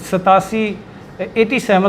87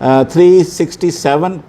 367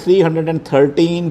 313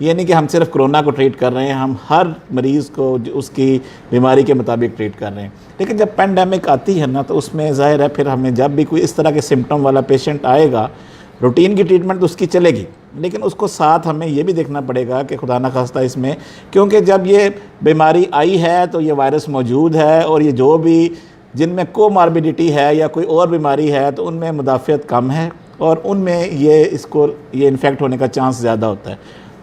یہ نہیں کہ ہم صرف کرونا کو ٹریٹ کر رہے ہیں، ہم ہر مریض کو اس کی بیماری کے مطابق ٹریٹ کر رہے ہیں. لیکن جب پینڈیمک آتی ہے نا تو اس میں ظاہر ہے پھر ہمیں جب بھی کوئی اس طرح کے سمٹم والا پیشنٹ آئے گا، روٹین کی ٹریٹمنٹ تو اس کی چلے گی، لیکن اس کو ساتھ ہمیں یہ بھی دیکھنا پڑے گا کہ خدا نخواستہ اس میں، کیونکہ جب یہ بیماری آئی ہے تو یہ وائرس موجود ہے، اور یہ جو بھی جن میں کوماربیڈیٹی ہے یا کوئی اور بیماری ہے تو ان میں مدافعت کم ہے، اور ان میں یہ انفیکٹ ہونے کا چانس زیادہ ہوتا ہے.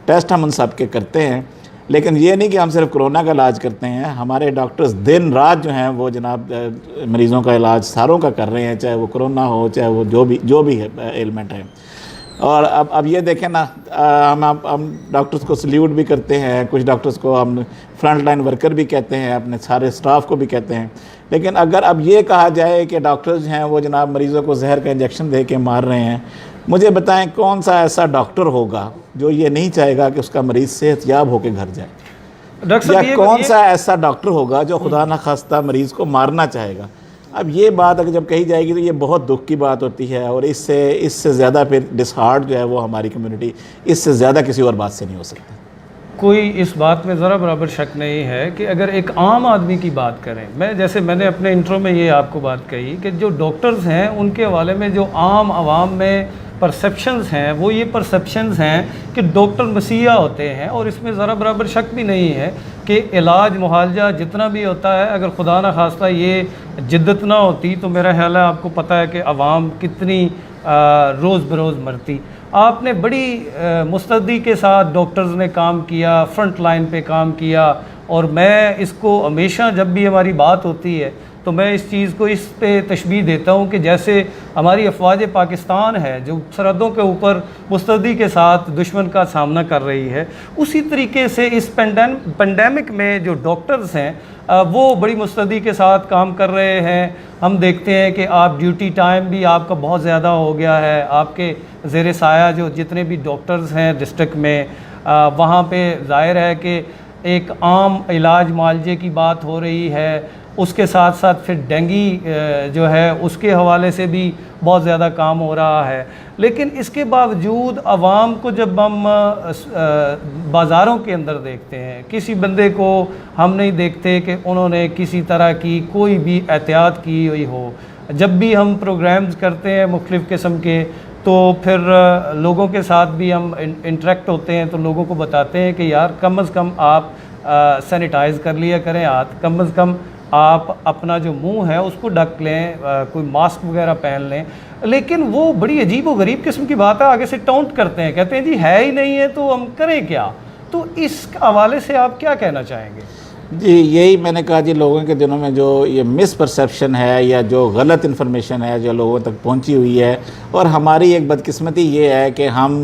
ٹیسٹ ہم ان سب کے کرتے ہیں، لیکن یہ نہیں کہ ہم صرف کرونا کا علاج کرتے ہیں. ہمارے ڈاکٹرز دن رات جو ہیں وہ جناب مریضوں کا علاج ساروں کا کر رہے ہیں، چاہے وہ کرونا ہو، چاہے وہ جو بھی ایلمنٹ ہے. اور اب یہ دیکھیں نا، ہم ڈاکٹرز کو سلیوٹ بھی کرتے ہیں، کچھ ڈاکٹرز کو ہم فرنٹ لائن ورکر بھی کہتے ہیں، اپنے سارے سٹاف کو بھی کہتے ہیں. لیکن اگر اب یہ کہا جائے کہ ڈاکٹرز ہیں وہ جناب مریضوں کو زہر کا انجیکشن دے کے مار رہے ہیں، مجھے بتائیں کون سا ایسا ڈاکٹر ہوگا جو یہ نہیں چاہے گا کہ اس کا مریض صحت یاب ہو کے گھر جائے؟ یا کون سا ایسا ڈاکٹر ہوگا جو خدا نخواستہ مریض کو مارنا چاہے گا؟ اب یہ بات اگر جب کہی جائے گی تو یہ بہت دکھ کی بات ہوتی ہے، اور اس سے زیادہ پھر ڈس ہارٹ جو ہے وہ ہماری کمیونٹی اس سے زیادہ کسی اور بات سے نہیں ہو سکتی. کوئی اس بات میں ذرا برابر شک نہیں ہے کہ اگر ایک عام آدمی کی بات کریں، میں نے اپنے انٹرو میں یہ آپ کو بات کہی کہ جو ڈاکٹرز ہیں ان کے حوالے میں جو عام عوام میں پرسیپشنز ہیں وہ یہ پرسیپشنز ہیں کہ ڈاکٹر مسیحا ہوتے ہیں، اور اس میں ذرا برابر شک بھی نہیں ہے کہ علاج معالجہ جتنا بھی ہوتا ہے، اگر خدا نہ خواستہ یہ جدت نہ ہوتی تو میرا خیال ہے آپ کو پتہ ہے کہ عوام کتنی روز بروز مرتی. آپ نے بڑی مستعدی کے ساتھ ڈاکٹرز نے کام کیا، فرنٹ لائن پہ کام کیا، اور میں اس کو ہمیشہ جب بھی ہماری بات ہوتی ہے تو میں اس چیز کو اس پہ تشبیہ دیتا ہوں کہ جیسے ہماری افواج پاکستان ہے جو سرحدوں کے اوپر مستعدی کے ساتھ دشمن کا سامنا کر رہی ہے، اسی طریقے سے اس پینڈیمک میں جو ڈاکٹرز ہیں وہ بڑی مستعدی کے ساتھ کام کر رہے ہیں. ہم دیکھتے ہیں کہ آپ ڈیوٹی ٹائم بھی آپ کا بہت زیادہ ہو گیا ہے، آپ کے زیر سایہ جو جتنے بھی ڈاکٹرز ہیں ڈسٹرکٹ میں، وہاں پہ ظاہر ہے کہ ایک عام علاج معالجے کی بات ہو رہی ہے، اس کے ساتھ ساتھ پھر ڈینگی جو ہے اس کے حوالے سے بھی بہت زیادہ کام ہو رہا ہے. لیکن اس کے باوجود عوام کو جب ہم بازاروں کے اندر دیکھتے ہیں، کسی بندے کو ہم نہیں دیکھتے کہ انہوں نے کسی طرح کی کوئی بھی احتیاط کی ہوئی ہو. جب بھی ہم پروگرامز کرتے ہیں مختلف قسم کے تو پھر لوگوں کے ساتھ بھی ہم انٹریکٹ ہوتے ہیں تو لوگوں کو بتاتے ہیں کہ یار کم از کم آپ سینیٹائز کر لیا کریں ہاتھ، کم از کم آپ اپنا جو منہ ہے اس کو ڈھک لیں، کوئی ماسک وغیرہ پہن لیں. لیکن وہ بڑی عجیب و غریب قسم کی بات ہے، آگے سے ٹاؤنٹ کرتے ہیں، کہتے ہیں جی ہے ہی نہیں ہے تو ہم کریں کیا. تو اس حوالے سے آپ کیا کہنا چاہیں گے؟ جی یہی میں نے کہا جی، لوگوں کے دنوں میں جو یہ مس پرسیپشن ہے یا جو غلط انفارمیشن ہے جو لوگوں تک پہنچی ہوئی ہے، اور ہماری ایک بدقسمتی یہ ہے کہ ہم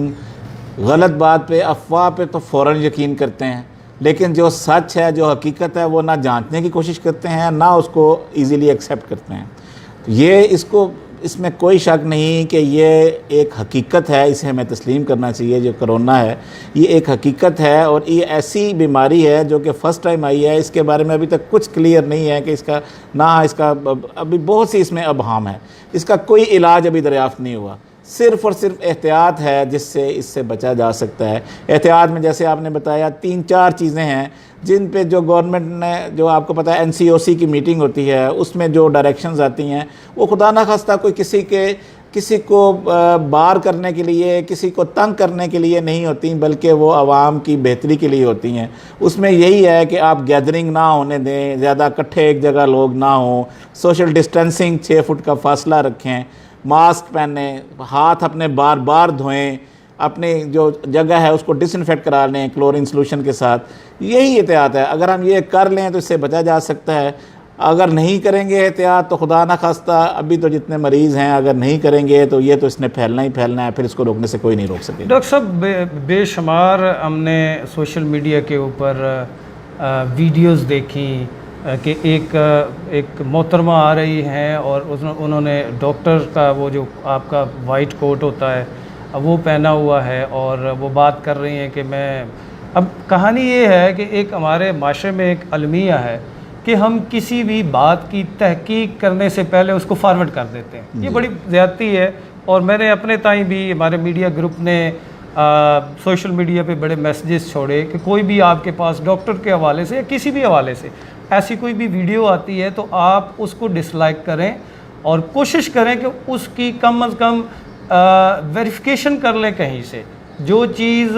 غلط بات پہ، افواہ پہ تو فوراً یقین کرتے ہیں، لیکن جو سچ ہے، جو حقیقت ہے، وہ نہ جانچنے کی کوشش کرتے ہیں، نہ اس کو ایزیلی ایکسیپٹ کرتے ہیں. اس میں کوئی شک نہیں کہ یہ ایک حقیقت ہے، اسے ہمیں تسلیم کرنا چاہیے. جو کرونا ہے یہ ایک حقیقت ہے، اور یہ ایسی بیماری ہے جو کہ فرسٹ ٹائم آئی ہے. اس کے بارے میں ابھی تک کچھ کلیئر نہیں ہے کہ اس کا ابھی بہت سی اس میں ابہام ہے. اس کا کوئی علاج ابھی دریافت نہیں ہوا. صرف اور صرف احتیاط ہے جس سے اس سے بچا جا سکتا ہے. احتیاط میں جیسے آپ نے بتایا 3-4 چیزیں ہیں جن پہ جو گورنمنٹ نے، جو آپ کو پتہ ہے NCOC کی میٹنگ ہوتی ہے اس میں جو ڈائریکشنز آتی ہیں وہ خدا نہ خواستہ کوئی کسی کو بار کرنے کے لیے، کسی کو تنگ کرنے کے لیے نہیں ہوتی، بلکہ وہ عوام کی بہتری کے لیے ہوتی ہیں. اس میں یہی ہے کہ آپ گیدرنگ نہ ہونے دیں، زیادہ اکٹھے ایک جگہ لوگ نہ ہوں، سوشل ڈسٹینسنگ 6 فٹ کا فاصلہ رکھیں، ماسک پہنیں، ہاتھ اپنے بار بار دھوئیں، اپنی جو جگہ ہے اس کو ڈس انفیکٹ کرا لیں کلورین سلوشن کے ساتھ. یہی احتیاط ہے. اگر ہم یہ کر لیں تو اس سے بچا جا سکتا ہے. اگر نہیں کریں گے احتیاط تو خدا نہ خواستہ ابھی تو جتنے مریض ہیں اگر نہیں کریں گے تو یہ تو اس نے پھیلنا ہی پھیلنا ہے، پھر اس کو روکنے سے کوئی نہیں روک سکے. ڈاکٹر صاحب بے شمار ہم نے سوشل میڈیا کے اوپر ویڈیوز دیکھیں کہ ایک محترمہ آ رہی ہیں اور انہوں نے ڈاکٹر کا وہ جو آپ کا وائٹ کوٹ ہوتا ہے وہ پہنا ہوا ہے، اور وہ بات کر رہی ہیں کہ اب کہانی یہ ہے کہ ایک ہمارے معاشرے میں ایک المیہ ہے کہ ہم کسی بھی بات کی تحقیق کرنے سے پہلے اس کو فارورڈ کر دیتے ہیں. یہ بڑی زیادتی ہے، اور میں نے اپنے تائیں بھی، ہمارے میڈیا گروپ نے سوشل میڈیا پہ بڑے میسیجز چھوڑے کہ کوئی بھی آپ کے پاس ڈاکٹر کے حوالے سے یا کسی بھی حوالے سے ایسی کوئی بھی ویڈیو آتی ہے تو آپ اس کو ڈس لائک کریں اور کوشش کریں کہ اس کی کم از کم ویریفیکیشن کر لیں کہیں سے. جو چیز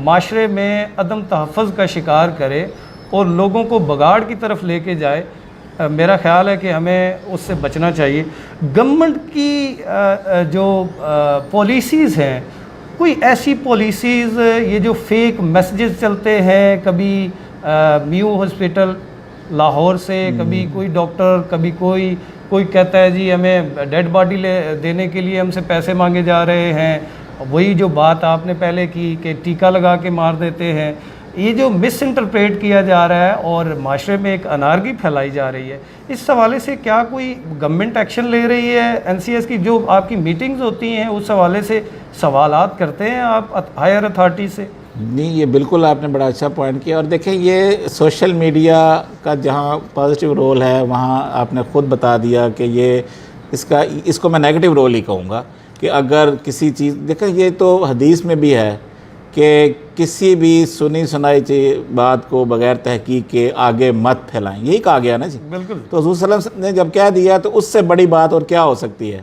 معاشرے میں عدم تحفظ کا شکار کرے اور لوگوں کو بگاڑ کی طرف لے کے جائے, میرا خیال ہے کہ ہمیں اس سے بچنا چاہیے. گورنمنٹ کی جو پالیسیز ہیں, کوئی ایسی پالیسیز یہ جو فیک میسیجز چلتے ہیں, کبھی میو ہاسپٹل لاہور سے, کبھی کوئی ڈاکٹر, کبھی کوئی کہتا ہے جی ہمیں ڈیڈ باڈی دینے کے لیے ہم سے پیسے مانگے جا رہے ہیں, وہی جو بات آپ نے پہلے کی کہ ٹیکہ لگا کے مار دیتے ہیں. یہ جو مس انٹرپریٹ کیا جا رہا ہے اور معاشرے میں ایک انارکی پھیلائی جا رہی ہے, اس حوالے سے کیا کوئی گورنمنٹ ایکشن لے رہی ہے؟ این سی ایس کی جو آپ کی میٹنگز ہوتی ہیں اس حوالے سے سوالات کرتے ہیں آپ ہائر اتھارٹی سے؟ نہیں, یہ بالکل آپ نے بڑا اچھا پوائنٹ کیا. اور دیکھیں یہ سوشل میڈیا کا جہاں پازیٹیو رول ہے وہاں آپ نے خود بتا دیا کہ یہ اس کو میں نیگیٹو رول ہی کہوں گا کہ اگر کسی چیز, دیکھیں یہ تو حدیث میں بھی ہے کہ کسی بھی سنی سنائی بات کو بغیر تحقیق کے آگے مت پھیلائیں, یہی کہا گیا نا جی. بالکل. تو حضور صلی اللہ علیہ وسلم نے جب کہہ دیا تو اس سے بڑی بات اور کیا ہو سکتی ہے؟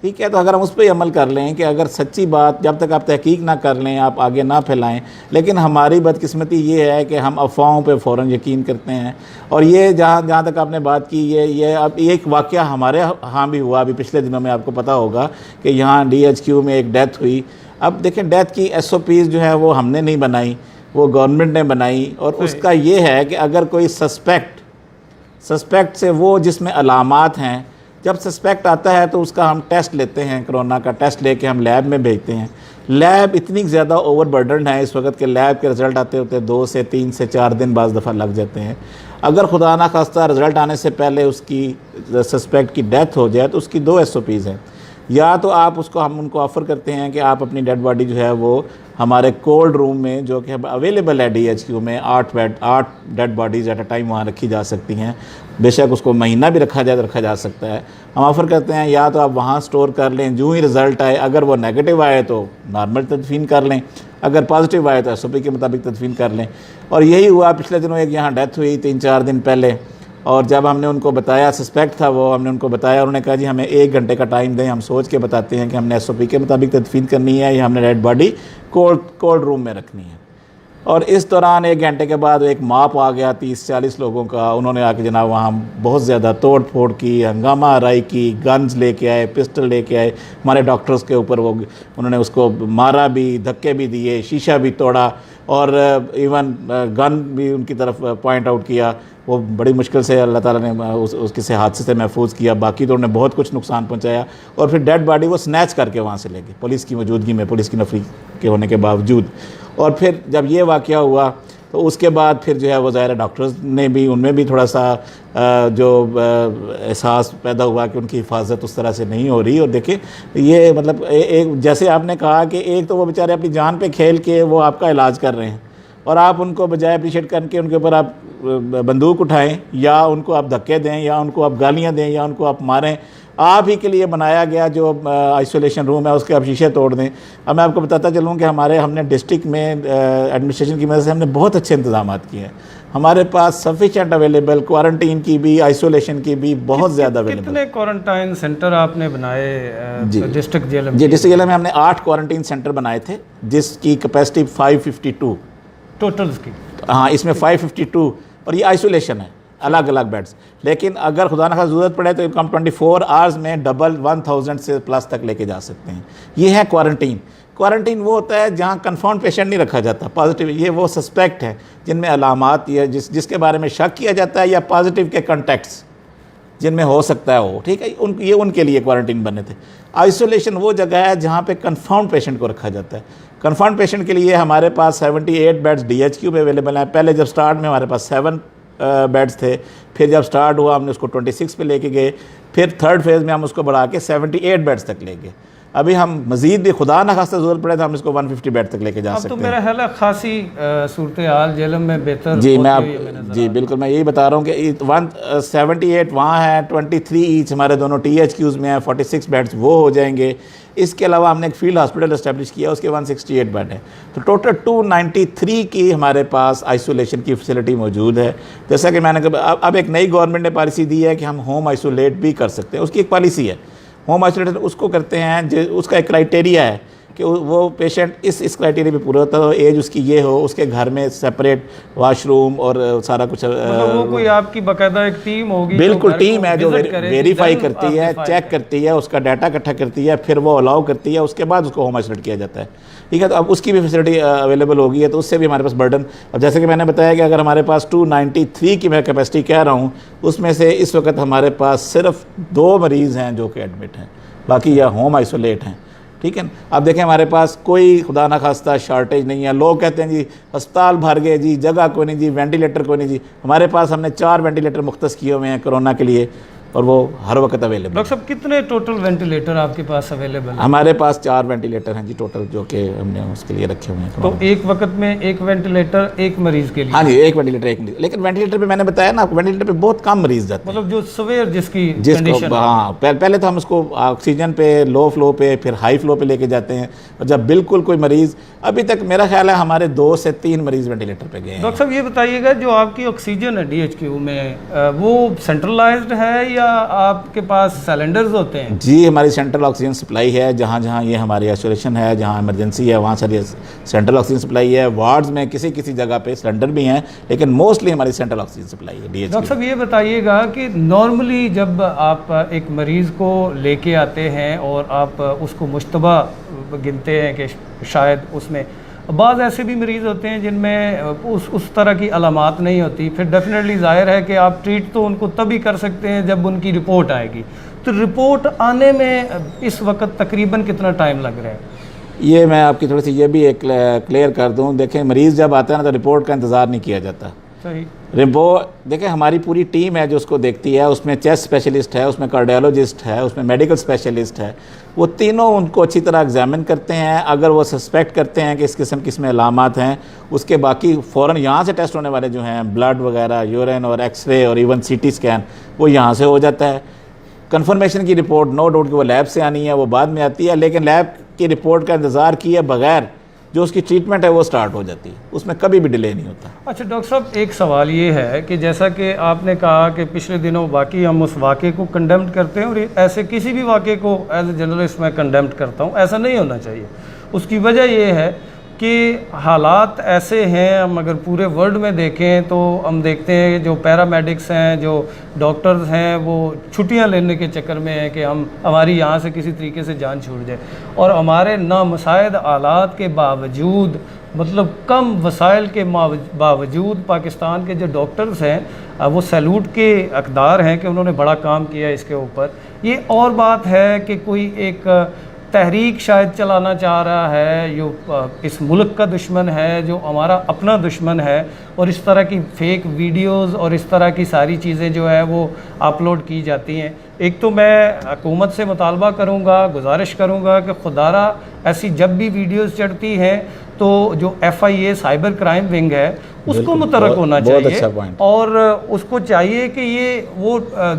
ٹھیک ہے, تو اگر ہم اس پہ عمل کر لیں کہ اگر سچی بات جب تک آپ تحقیق نہ کر لیں آپ آگے نہ پھیلائیں. لیکن ہماری بدقسمتی یہ ہے کہ ہم افواہوں پہ فوراً یقین کرتے ہیں. اور یہ جہاں تک آپ نے بات کی, یہ اب ایک واقعہ ہمارے ہاں بھی ہوا ابھی پچھلے دنوں میں, آپ کو پتہ ہوگا کہ یہاں DHQ میں ایک ڈیتھ ہوئی. اب دیکھیں ڈیتھ کی SOPs جو ہیں وہ ہم نے نہیں بنائی, وہ گورنمنٹ نے بنائی. اور اس کا یہ ہے کہ اگر کوئی سسپیکٹ سے وہ جس میں علامات ہیں, جب سسپیکٹ آتا ہے تو اس کا ہم ٹیسٹ لیتے ہیں, کرونا کا ٹیسٹ لے کے ہم لیب میں بھیجتے ہیں. لیب اتنی زیادہ اوور برڈنڈ ہے اس وقت کہ لیب کے رزلٹ آتے ہوتے 2 سے 3 سے 4 دن بعض دفعہ لگ جاتے ہیں. اگر خدا نہ خواستہ رزلٹ آنے سے پہلے اس کی سسپیکٹ کی ڈیتھ ہو جائے تو اس کی 2 SOPs ہیں. یا تو آپ ہم ان کو آفر کرتے ہیں کہ آپ اپنی ڈیڈ باڈی جو ہے وہ ہمارے کولڈ روم میں, جو کہ اویلیبل ہے DHQ میں, 8 dead bodies at a time وہاں رکھی جا سکتی ہیں. بے شک اس کو مہینہ بھی رکھا جائے تو رکھا جا سکتا ہے. ہم آفر کرتے ہیں یا تو آپ وہاں سٹور کر لیں, جو ہی رزلٹ آئے اگر وہ نیگیٹو آئے تو نارمل تدفین کر لیں, اگر پازیٹیو آئے تو SOP کے مطابق تدفین کر لیں. اور یہی ہوا پچھلے دنوں ایک یہاں ڈیتھ ہوئی 3-4 دن پہلے, اور جب ہم نے ان کو بتایا, سسپیکٹ تھا وہ, ہم نے ان کو بتایا, انہوں نے کہا جی ہمیں 1 گھنٹے کا ٹائم دیں, ہم سوچ کے بتاتے ہیں کہ ہم نے SOP کے مطابق تدفین کرنی ہے یا ہم نے ڈیڈ باڈی کولڈ روم میں رکھنی ہے. اور اس دوران 1 گھنٹے کے بعد ایک ماپ آ گیا 30-40 لوگوں کا. انہوں نے آ کے جناب وہاں بہت زیادہ توڑ پھوڑ کی, ہنگامہ آرائی کی, گنز لے کے آئے, پسٹل لے کے آئے. ہمارے ڈاکٹرز کے اوپر انہوں نے اس کو مارا بھی, دھکے بھی دیے, شیشہ بھی توڑا, اور ایون گن بھی ان کی طرف پوائنٹ آؤٹ کیا. وہ بڑی مشکل سے اللہ تعالیٰ نے اس کسی حادثے سے محفوظ کیا. باقی تو انہوں نے بہت کچھ نقصان پہنچایا. اور پھر ڈیڈ باڈی وہ سنیچ کر کے وہاں سے لے گئے پولیس کی موجودگی میں, پولیس کی نفری کے ہونے کے باوجود. اور پھر جب یہ واقعہ ہوا تو اس کے بعد پھر جو ہے وہ ظاہر ڈاکٹرز نے بھی, ان میں بھی تھوڑا سا جو احساس پیدا ہوا کہ ان کی حفاظت اس طرح سے نہیں ہو رہی. اور دیکھیں یہ مطلب ایک جیسے آپ نے کہا کہ ایک تو وہ بیچارے اپنی جان پہ کھیل کے وہ آپ کا علاج کر رہے ہیں, اور آپ ان کو بجائے اپریشیٹ کر کے ان کے اوپر آپ بندوق اٹھائیں, یا ان کو آپ دھکے دیں, یا ان کو آپ گالیاں دیں, یا ان کو آپ ماریں. آپ ہی کے لیے بنایا گیا جو آئسولیشن روم ہے اس کے آپ شیشے توڑ دیں. اب میں آپ کو بتاتا چلوں کہ ہم نے ڈسٹرکٹ میں ایڈمنسٹریشن کی مدد سے ہم نے بہت اچھے انتظامات کیے ہیں. ہمارے پاس سفیشینٹ اویلیبل, کوارنٹین کی بھی, آئسولیشن کی بھی بہت زیادہ اویلیبل. کتنے کوارنٹائن سینٹر آپ نے بنائے ڈسٹرکٹ جیل میں؟ جی ڈسٹرکٹ جیل میں ہم نے 8 کوارنٹین سینٹر بنائے تھے جس کی کیپیسٹی 552 ٹوٹلز کی. ہاں اس میں 552, اور یہ آئسولیشن ہے, الگ الگ بیڈز. لیکن اگر خدا نخواستہ ضرورت پڑے تو ہم 24 آورز میں ڈبل 1000 سے پلس تک لے کے جا سکتے ہیں. یہ ہے کوارنٹین. کوارنٹین وہ ہوتا ہے جہاں کنفرم پیشنٹ نہیں رکھا جاتا پازیٹیو. یہ وہ سسپیکٹ ہیں جن میں علامات یا جس کے بارے میں شک کیا جاتا ہے, یا پازیٹیو کے کنٹیکٹس جن میں ہو سکتا ہے وہ, ٹھیک ہے, یہ ان کے لیے کوارنٹین بنے تھے. آئسولیشن وہ جگہ ہے جہاں پہ کنفرم پیشنٹ کو رکھا جاتا ہے. کنفرم پیشنٹ کے لیے ہمارے پاس 78 بیڈز DHQ میں اویلیبل ہیں. پہلے جب سٹارٹ میں ہمارے پاس 7 بیڈز تھے, پھر جب سٹارٹ ہوا ہم نے اس کو 26 پہ لے کے گئے, پھر 3rd فیز میں ہم اس کو بڑھا کے 78 بیڈز تک لے گئے. ابھی ہم مزید بھی خدا نہ خواستہ ضرورت پڑے تو ہم اس کو 150 بیڈ تک لے کے جا سکتے ہیں. اب تو میرا خیال ہے خاصی صورتحال جیلم میں بہتر. جی بالکل, میں یہی بتا رہا ہوں کہ 178 وہاں ہیں, 23 ایچ ہمارے دونوں THQs میں ہیں, 46 بیڈز وہ ہو جائیں گے. اس کے علاوہ ہم نے ایک فیلڈ ہاسپٹل اسٹیبلش کیا، اس کے 168 بیڈ ہیں، تو ٹوٹل 293 کی ہمارے پاس آئسولیشن کی فیسلٹی موجود ہے. جیسا کہ میں نے کہا اب ایک نئی گورنمنٹ نے پالیسی دی ہے کہ ہم ہوم آئسولیٹ بھی کر سکتے ہیں، اس کی ایک پالیسی ہے. ہوم آئسولیٹ اس کو کرتے ہیں اس کا ایک کرائٹیریا ہے کہ وہ پیشنٹ اس کرائٹیریا پہ پورا ہوتا ہو، ایج اس کی یہ ہو، اس کے گھر میں سپریٹ واش روم اور سارا کچھ. وہ کوئی آپ کی باقاعدہ ایک ٹیم ہوگی، بالکل ٹیم ہے جو ویریفائی کرتی ہے، چیک کرتی ہے، اس کا ڈیٹا اکٹھا کرتی ہے، پھر وہ الاؤ کرتی ہے، اس کے بعد اس کو ہوم آئسولیٹ کیا جاتا ہے. ٹھیک ہے، تو اب اس کی بھی فیسلٹی اویلیبل ہوگی ہے، تو اس سے بھی ہمارے پاس برڈن. اب جیسے کہ میں نے بتایا کہ اگر ہمارے پاس 293 کی میں کیپیسٹی کہہ رہا ہوں، اس میں سے اس وقت ہمارے پاس صرف 2 مریض ہیں جو کہ ایڈمٹ ہیں، باقی یا ہوم آئسولیٹ ہیں. ٹھیک ہے، اب دیکھیں ہمارے پاس کوئی خدا نہ خواستہ شارٹیج نہیں ہے. لوگ کہتے ہیں جی ہسپتال بھر گئے جی، جگہ کوئی نہیں جی، وینٹیلیٹر کوئی نہیں جی. ہمارے پاس ہم نے 4 وینٹیلیٹر مختص کیے ہوئے ہیں کرونا کے لیے، اور وہ ہر وقت اویلیبل. ڈاکٹر صاحب کتنے ٹوٹل وینٹیلیٹر آپ کے پاس اویلیبل ہیں؟ ہمارے پاس 4 وینٹیلیٹر ہیں جی ٹوٹل، جو کہ ہم نے اس کے لیے رکھے ہوئے ہیں. تو ایک وقت میں ایک وینٹیلیٹر ایک مریض کے لیے؟ ہاں جی، ایک وینٹیلیٹر ایک مریض. لیکن وینٹیلیٹر پہ میں نے بتایا نا، وینٹیلیٹر پہ بہت کم مریض جاتے ہیں، مطلب جو سویئر جس کی جس کنڈیشن. کو ہاں پہلے تو ہم اس کو آکسیجن پہ، لو فلو پہ، پھر ہائی فلو پہ لے کے جاتے ہیں. اور جب بالکل کوئی مریض، ابھی تک میرا خیال ہے ہمارے 2 سے 3 مریض وینٹیلیٹر پہ گئے ہیں. ڈاکٹر صاحب یہ بتائیے گا، جو آپ کی آکسیجن ہے DHQ میں، وہ سینٹرلائزڈ ہے یا آپ کے پاس سیلنڈرز ہوتے ہیں؟ جی ہماری سینٹرل آکسیجن سپلائی ہے، جہاں جہاں یہ ہماری آئسولیشن ہے، جہاں ایمرجنسی ہے وہاں ساری سینٹرل آکسیجن سپلائی ہے. وارڈز میں کسی جگہ پہ سلنڈر بھی ہیں، لیکن موسٹلی ہماری سینٹرل آکسیجن سپلائی ہے. ڈاکٹر صاحب یہ بتائیے گا کہ نارملی جب آپ ایک مریض کو لے کے آتے ہیں اور آپ اس کو مشتبہ گنتے ہیں کہ شاید اس میں، بعض ایسے بھی مریض ہوتے ہیں جن میں اس طرح کی علامات نہیں ہوتی، پھر ڈیفینیٹلی ظاہر ہے کہ آپ ٹریٹ تو ان کو تبھی کر سکتے ہیں جب ان کی رپورٹ آئے گی. تو رپورٹ آنے میں اس وقت تقریباً کتنا ٹائم لگ رہا ہے؟ یہ میں آپ کی تھوڑی سی یہ بھی ایک کلیئر کر دوں. دیکھیں مریض جب آتا ہے نا تو رپورٹ کا انتظار نہیں کیا جاتا. صحیح. رپورٹ دیکھیں ہماری پوری ٹیم ہے جو اس کو دیکھتی ہے، اس میں چیسٹ اسپیشلسٹ ہے، اس میں کارڈیالوجسٹ ہے، اس میں میڈیکل اسپیشلسٹ ہے. وہ تینوں ان کو اچھی طرح ایگزامن کرتے ہیں. اگر وہ سسپیکٹ کرتے ہیں کہ اس قسم میں علامات ہیں، اس کے باقی فوراً یہاں سے ٹیسٹ ہونے والے جو ہیں بلڈ وغیرہ، یورین اور ایکس رے اور ایون CT اسکین، وہ یہاں سے ہو جاتا ہے. کنفرمیشن کی رپورٹ نو ڈاؤٹ کہ وہ لیب سے آنی ہے، وہ بعد میں آتی ہے، لیکن لیب کی رپورٹ کا انتظار کیے بغیر جو اس کی ٹریٹمنٹ ہے وہ سٹارٹ ہو جاتی ہے، اس میں کبھی بھی ڈیلے نہیں ہوتا. اچھا ڈاکٹر صاحب ایک سوال یہ ہے کہ جیسا کہ آپ نے کہا کہ پچھلے دنوں واقعی ہم اس واقعے کو کنڈیمڈ کرتے ہیں، اور ایسے کسی بھی واقعے کو ایز اے جرنلسٹ میں کنڈیمڈ کرتا ہوں، ایسا نہیں ہونا چاہیے. اس کی وجہ یہ ہے کہ حالات ایسے ہیں، ہم اگر پورے ورلڈ میں دیکھیں تو ہم دیکھتے ہیں جو پیرامیڈکس ہیں، جو ڈاکٹرز ہیں، وہ چھٹیاں لینے کے چکر میں ہیں کہ ہماری یہاں سے کسی طریقے سے جان چھوٹ جائے. اور ہمارے نامساعد آلات کے باوجود، مطلب کم وسائل کے باوجود، پاکستان کے جو ڈاکٹرز ہیں وہ سیلوٹ کے حقدار ہیں کہ انہوں نے بڑا کام کیا اس کے اوپر. یہ اور بات ہے کہ کوئی ایک تحریک شاید چلانا چاہ رہا ہے جو اس ملک کا دشمن ہے، جو ہمارا اپنا دشمن ہے، اور اس طرح کی فیک ویڈیوز اور اس طرح کی ساری چیزیں جو ہے وہ اپلوڈ کی جاتی ہیں. ایک تو میں حکومت سے مطالبہ کروں گا، گزارش کروں گا کہ خدارہ ایسی جب بھی ویڈیوز چڑھتی ہیں تو جو FIA سائبر کرائم ونگ ہے اس کو متحرک ہونا چاہیے، اور اس کو چاہیے کہ یہ وہ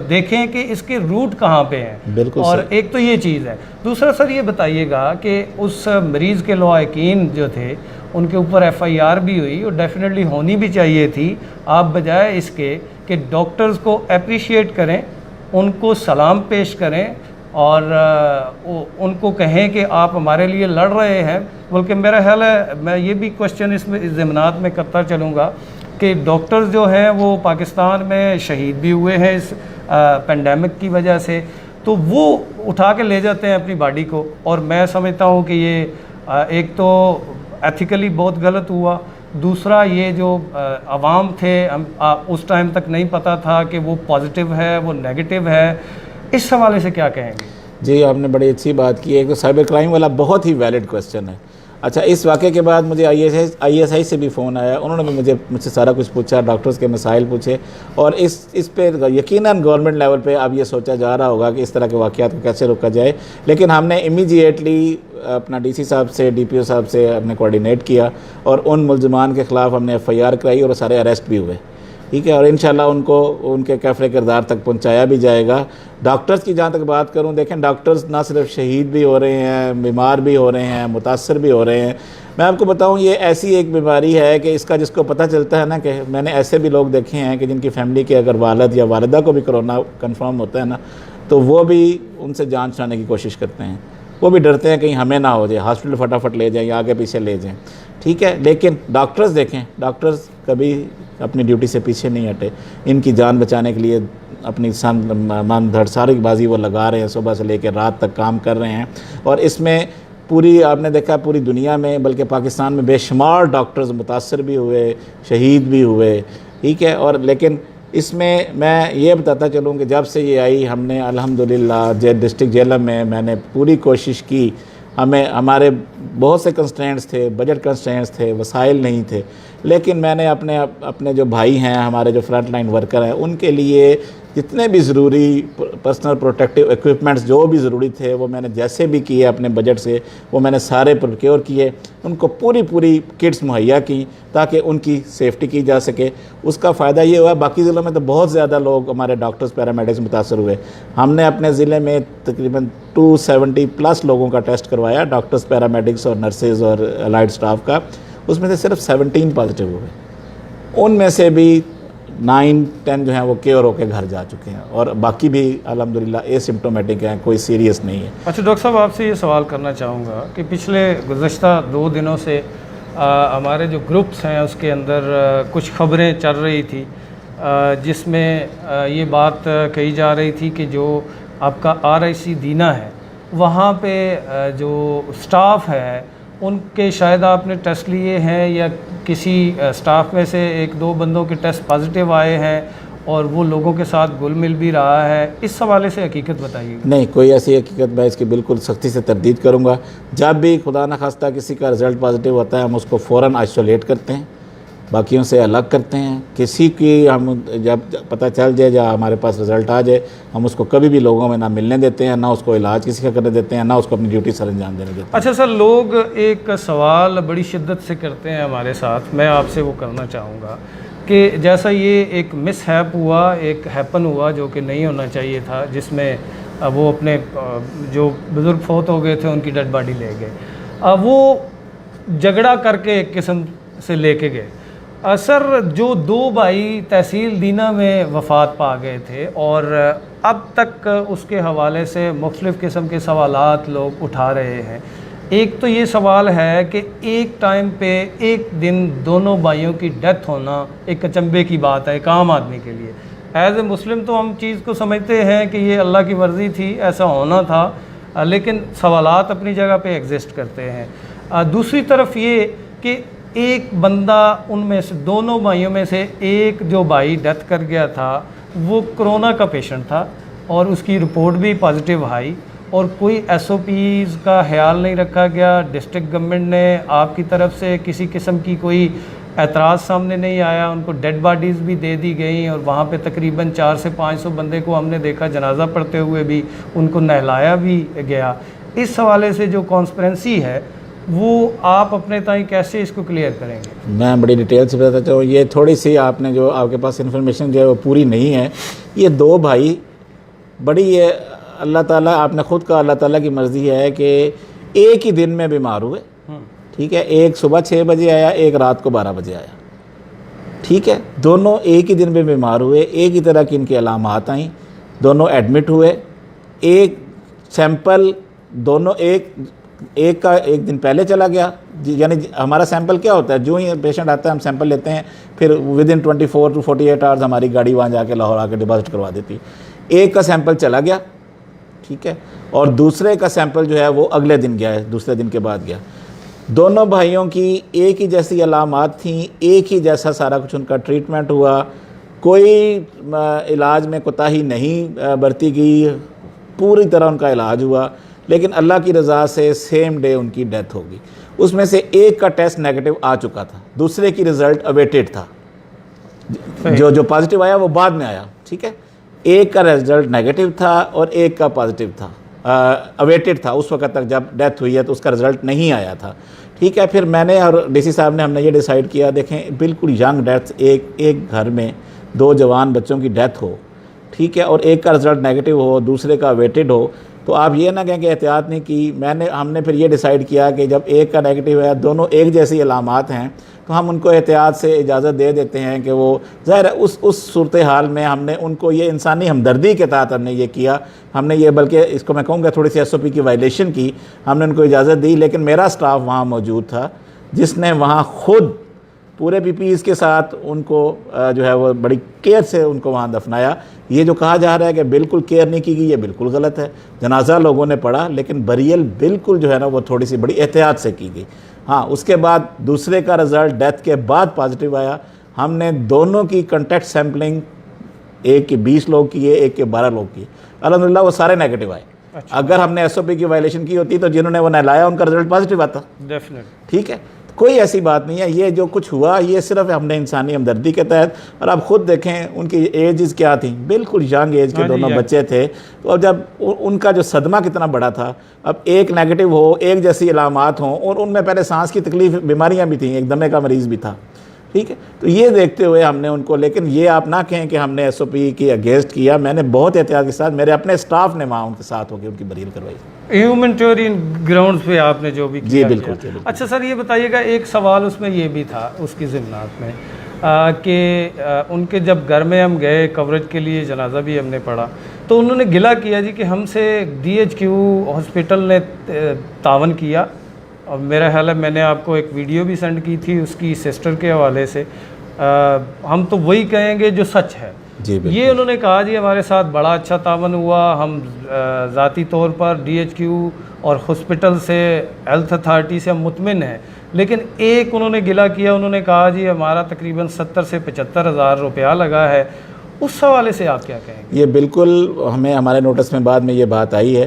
دیکھیں کہ اس کے روٹ کہاں پہ ہیں. اور ایک تو یہ چیز ہے. دوسرا سر یہ بتائیے گا کہ اس مریض کے لواحقین جو تھے ان کے اوپر FIR بھی ہوئی، اور ڈیفینیٹلی ہونی بھی چاہیے تھی. آپ بجائے اس کے کہ ڈاکٹرز کو اپریشیٹ کریں، ان کو سلام پیش کریں اور ان کو کہیں کہ آپ ہمارے لیے لڑ رہے ہیں، بلکہ میرا خیال ہے میں یہ بھی کوشچن اس ضمنات میں کرتا چلوں گا کہ ڈاکٹرز جو ہیں وہ پاکستان میں شہید بھی ہوئے ہیں اس پینڈیمک کی وجہ سے، تو وہ اٹھا کے لے جاتے ہیں اپنی باڈی کو. اور میں سمجھتا ہوں کہ یہ ایک تو ایتھیکلی بہت غلط ہوا. دوسرا یہ جو عوام تھے اس ٹائم تک نہیں پتہ تھا کہ وہ پازیٹیو ہے وہ نیگیٹو ہے. اس حوالے سے کیا کہیں گے؟ جی آپ نے بڑی اچھی بات کی ہے. ایک تو سائبر کرائم والا بہت ہی ویلڈ کویسچن ہے. اچھا اس واقعے کے بعد مجھے ISI سے بھی فون آیا، انہوں نے بھی مجھ سے سارا کچھ پوچھا، ڈاکٹرز کے مسائل پوچھے، اور اس پہ یقیناً گورنمنٹ لیول پہ اب یہ سوچا جا رہا ہوگا کہ اس طرح کے واقعات کو کیسے روکا جائے. لیکن ہم نے امیجیٹلی اپنا DC صاحب سے DPO صاحب سے ہم نے کوآرڈینیٹ کیا، اور ان ملزمان کے خلاف ہم نے FIR کرائی اور سارے اریسٹ بھی ہوئے. ٹھیک ہے، اور انشاءاللہ ان کو ان کے کیفر کردار تک پہنچایا بھی جائے گا۔ ڈاکٹرز کی جہاں تک بات کروں، دیکھیں ڈاکٹرز نہ صرف شہید بھی ہو رہے ہیں، بیمار بھی ہو رہے ہیں، متاثر بھی ہو رہے ہیں۔ میں آپ کو بتاؤں یہ ایسی ایک بیماری ہے کہ اس کا جس کو پتہ چلتا ہے نا، کہ میں نے ایسے بھی لوگ دیکھے ہیں کہ جن کی فیملی کے اگر والد یا والدہ کو بھی کرونا کنفرم ہوتا ہے نا، تو وہ بھی ان سے جان چھڑانے کی کوشش کرتے ہیں، وہ بھی ڈرتے ہیں کہیں ہمیں نہ ہو جائے، ہاسپٹل فٹافٹ لے جائیں یا آگے پیچھے لے جائیں، ٹھیک ہے۔ لیکن ڈاکٹرز دیکھیں، ڈاکٹرز کبھی اپنی ڈیوٹی سے پیچھے نہیں ہٹے، ان کی جان بچانے کے لیے اپنی من دھڑ ساری بازی وہ لگا رہے ہیں، صبح سے لے کے رات تک کام کر رہے ہیں۔ اور اس میں پوری آپ نے دیکھا پوری دنیا میں بلکہ پاکستان میں بے شمار ڈاکٹرز متاثر بھی ہوئے، شہید بھی ہوئے، ٹھیک ہے۔ اور لیکن اس میں یہ بتاتا چلوں کہ جب سے یہ آئی، ہم نے الحمدللہ ڈسٹرکٹ جیلم میں نے پوری کوشش کی۔ ہمارے بہت سے کنسٹرینٹس تھے، بجٹ کنسٹرینٹس تھے، وسائل نہیں تھے، لیکن میں نے اپنے جو بھائی ہیں، ہمارے جو فرنٹ لائن ورکر ہیں، ان کے لیے جتنے بھی ضروری پرسنل پروٹیکٹیو ایکوپمنٹس جو بھی ضروری تھے، وہ میں نے جیسے بھی کیے اپنے بجٹ سے، وہ میں نے سارے پروکیور کیے، ان کو پوری کٹس مہیا کی تاکہ ان کی سیفٹی کی جا سکے۔ اس کا فائدہ یہ ہوا، باقی ضلعوں میں تو بہت زیادہ لوگ ہمارے ڈاکٹرز پیرامیڈکس متاثر ہوئے۔ ہم نے اپنے ضلع میں تقریباً 270+ لوگوں کا ٹیسٹ کروایا، ڈاکٹرز، پیرامیڈکس اور نرسز اور الائڈ سٹاف کا، اس میں سے صرف 17 پازیٹیو ہوئے، ان میں سے بھی 9-10 جو ہیں وہ کیور ہو کے گھر جا چکے ہیں، اور باقی بھی الحمدللہ اے سمپٹومیٹک ہیں، کوئی سیریس نہیں ہے۔ اچھا ڈاکٹر صاحب، آپ سے یہ سوال کرنا چاہوں گا کہ پچھلے گزشتہ 2 دنوں سے ہمارے جو گروپس ہیں اس کے اندر کچھ خبریں چل رہی تھی، جس میں یہ بات کہی جا رہی تھی کہ جو آپ کا RIC دینا ہے، وہاں پہ جو سٹاف ہے ان کے شاید آپ نے ٹیسٹ لیے ہیں، یا کسی سٹاف میں سے 1-2 بندوں کے ٹیسٹ پازیٹیو آئے ہیں اور وہ لوگوں کے ساتھ گل مل بھی رہا ہے، اس حوالے سے حقیقت بتائیے۔ نہیں، کوئی ایسی حقیقت میں اس کی بالکل سختی سے تردید کروں گا۔ جب بھی خدا نخواستہ کسی کا رزلٹ پازیٹیو ہوتا ہے، ہم اس کو فوراً آئسولیٹ کرتے ہیں، باقیوں سے الگ کرتے ہیں۔ کسی کی ہم جب پتہ چل جائے، یا ہمارے پاس رزلٹ آ جائے، ہم اس کو کبھی بھی لوگوں میں نہ ملنے دیتے ہیں، نہ اس کو علاج کسی کا کرنے دیتے ہیں، نہ اس کو اپنی ڈیوٹی سر انجام دینے دیتے ہیں۔ اچھا سر، لوگ ایک سوال بڑی شدت سے کرتے ہیں ہمارے ساتھ، میں آپ سے وہ کرنا چاہوں گا کہ جیسا یہ ایک مس ہیپ ہوا، ایک ہیپن ہوا جو کہ نہیں ہونا چاہیے تھا، جس میں وہ اپنے جو بزرگ فوت ہو گئے تھے ان کی ڈیڈ باڈی لے گئے، وہ جھگڑا کر کے ایک قسم سے لے کے گئے۔ سر، جو 2 بھائی تحصیل دینا میں وفات پا گئے تھے، اور اب تک اس کے حوالے سے مختلف قسم کے سوالات لوگ اٹھا رہے ہیں۔ ایک تو یہ سوال ہے کہ ایک ٹائم پہ ایک دن دونوں بھائیوں کی ڈیتھ ہونا ایک اچنبے کی بات ہے ایک عام آدمی کے لیے۔ ایز اے مسلم تو ہم چیز کو سمجھتے ہیں کہ یہ اللہ کی مرضی تھی، ایسا ہونا تھا، لیکن سوالات اپنی جگہ پہ ایگزسٹ کرتے ہیں۔ دوسری طرف یہ کہ ایک بندہ ان میں سے، دونوں بھائیوں میں سے ایک جو بھائی ڈیتھ کر گیا تھا وہ کرونا کا پیشنٹ تھا، اور اس کی رپورٹ بھی پازیٹیو آئی، اور کوئی SOPs کا خیال نہیں رکھا گیا۔ ڈسٹرکٹ گورنمنٹ نے آپ کی طرف سے کسی قسم کی کوئی اعتراض سامنے نہیں آیا، ان کو ڈیڈ باڈیز بھی دے دی گئیں، اور وہاں پہ تقریباً 400 سے 500 بندے کو ہم نے دیکھا جنازہ پڑھتے ہوئے بھی، ان کو نہلایا بھی گیا۔ اس حوالے سے جو کانسپیرنسی ہے وہ آپ اپنے تائیں کیسے اس کو کلیئر کریں گے؟ میں بڑی ڈیٹیل سے بتاتا چاہوں، یہ تھوڑی سی آپ نے جو آپ کے پاس انفارمیشن جو ہے وہ پوری نہیں ہے۔ یہ 2 بھائی بڑی، یہ اللہ تعالیٰ، آپ نے خود کہا اللہ تعالیٰ کی مرضی ہے کہ ایک ہی دن میں بیمار ہوئے، ٹھیک ہے۔ ایک صبح 6 بجے آیا، ایک رات کو 12 بجے آیا، ٹھیک ہے۔ دونوں ایک ہی دن میں بیمار ہوئے، ایک ہی طرح کی ان کی علامات آئیں، دونوں ایڈمٹ ہوئے۔ ایک سیمپل دونوں ایک کا ایک دن پہلے چلا گیا، یعنی ہمارا سیمپل کیا ہوتا ہے، جو ہی پیشنٹ آتا ہے ہم سیمپل لیتے ہیں، پھر ودن 24 to 48 آورز ہماری گاڑی وہاں جا کے لاہور آ کے ڈپازٹ کروا دیتی۔ ایک کا سیمپل چلا گیا، ٹھیک ہے، اور دوسرے کا سیمپل جو ہے وہ اگلے دن گیا ہے، دوسرے دن کے بعد گیا۔ دونوں بھائیوں کی ایک ہی جیسی علامات تھیں، ایک ہی جیسا سارا کچھ ان کا ٹریٹمنٹ ہوا، کوئی علاج میں کوتاہی نہیں برتی گئی، پوری طرح ان کا علاج ہوا، لیکن اللہ کی رضا سے سیم ڈے ان کی ڈیتھ ہوگی۔ اس میں سے ایک کا ٹیسٹ نیگیٹو آ چکا تھا، دوسرے کی رزلٹ اویٹڈ تھا، جو پازیٹیو آیا وہ بعد میں آیا، ٹھیک ہے۔ ایک کا رزلٹ نیگیٹو تھا اور ایک کا پازیٹیو تھا، اویٹڈ تھا اس وقت تک جب ڈیتھ ہوئی ہے، تو اس کا رزلٹ نہیں آیا تھا، ٹھیک ہے۔ پھر میں نے اور DC صاحب نے ہم نے یہ ڈیسائیڈ کیا، دیکھیں بالکل ینگ ڈیتھ ایک گھر میں 2 جوان بچوں کی ڈیتھ ہو، ٹھیک ہے، اور ایک کا رزلٹ نیگیٹو ہو، دوسرے کا ویٹڈ ہو، تو آپ یہ نہ کہیں کہ احتیاط نہیں کی. ہم نے پھر یہ ڈیسائیڈ کیا کہ جب ایک کا نیگیٹو ہے، دونوں ایک جیسی علامات ہیں، تو ہم ان کو احتیاط سے اجازت دے دیتے ہیں کہ وہ ظاہر ہے اس صورتحال میں ہم نے ان کو یہ انسانی ہمدردی کے تحت ہم نے یہ کیا. ہم نے یہ بلکہ اس کو میں کہوں گا تھوڑی سی SOP کی وائلیشن کی، ہم نے ان کو اجازت دی. لیکن میرا سٹاف وہاں موجود تھا جس نے وہاں خود پورے PPEs کے ساتھ ان کو جو ہے وہ بڑی کیئر سے ان کو وہاں دفنایا. یہ جو کہا جا رہا ہے کہ بالکل کیئر نہیں کی گئی، یہ بالکل غلط ہے. جنازہ لوگوں نے پڑھا لیکن بریل بالکل جو ہے نا وہ تھوڑی سی بڑی احتیاط سے کی گئی. ہاں، اس کے بعد دوسرے کا رزلٹ ڈیتھ کے بعد پازیٹیو آیا. ہم نے دونوں کی کنٹیکٹ سیمپلنگ، ایک کے 20 لوگ کیے، ایک کے 12 لوگ کیے. الحمدللہ وہ سارے نیگیٹو آئے. اگر ہم نے SOP کی وائلیشن کی ہوتی تو جنہوں نے وہ نہلایا ان کا رزلٹ پازیٹیو آتا. ٹھیک ہے، کوئی ایسی بات نہیں ہے. یہ جو کچھ ہوا یہ صرف ہم نے انسانی ہمدردی کے تحت. اور آپ خود دیکھیں ان کی ایجز کیا تھیں، بالکل ینگ ایج کے دونوں بچے تھے. تو اب جب ان کا جو صدمہ کتنا بڑا تھا، اب ایک نیگیٹو ہو، ایک جیسی علامات ہوں، اور ان میں پہلے سانس کی تکلیف بیماریاں بھی تھیں، ایک دمے کا مریض بھی تھا. ٹھیک ہے، تو یہ دیکھتے ہوئے ہم نے ان کو، لیکن یہ آپ نہ کہیں کہ ہم نے SOP کی اگینسٹ کیا. میں نے بہت احتیاط کے ساتھ، میرے اپنے سٹاف نے وہاں ان کے ساتھ ہو کے ان کی بریل کروائی. ہیومنٹیرین گراؤنڈز پہ آپ نے جو بھی کیا. جی بالکل. اچھا سر، یہ بتائیے گا، ایک سوال اس میں یہ بھی تھا اس کی ضمنات میں کہ ان کے جب گھر میں ہم گئے کوریج کے لیے، جنازہ بھی ہم نے پڑھا، تو انہوں نے گلہ کیا جی کہ ہم سے DHQ ہاسپٹل نے تعاون کیا. اور میرا خیال ہے میں نے آپ کو ایک ویڈیو بھی سینڈ کی تھی اس کی سسٹر کے حوالے سے. ہم تو وہی کہیں گے جو سچ ہے. جی یہ انہوں نے کہا جی ہمارے ساتھ بڑا اچھا تعاون ہوا، ہم ذاتی طور پر DHQ اور ہاسپٹل سے، ہیلتھ اتھارٹی سے ہم مطمئن ہیں. لیکن ایک انہوں نے گلہ کیا، انہوں نے کہا جی ہمارا تقریباً 70 سے 75 ہزار روپیہ لگا ہے. اس حوالے سے آپ کیا کہیں گے؟ یہ بالکل ہمارے نوٹس میں بعد میں یہ بات آئی ہے.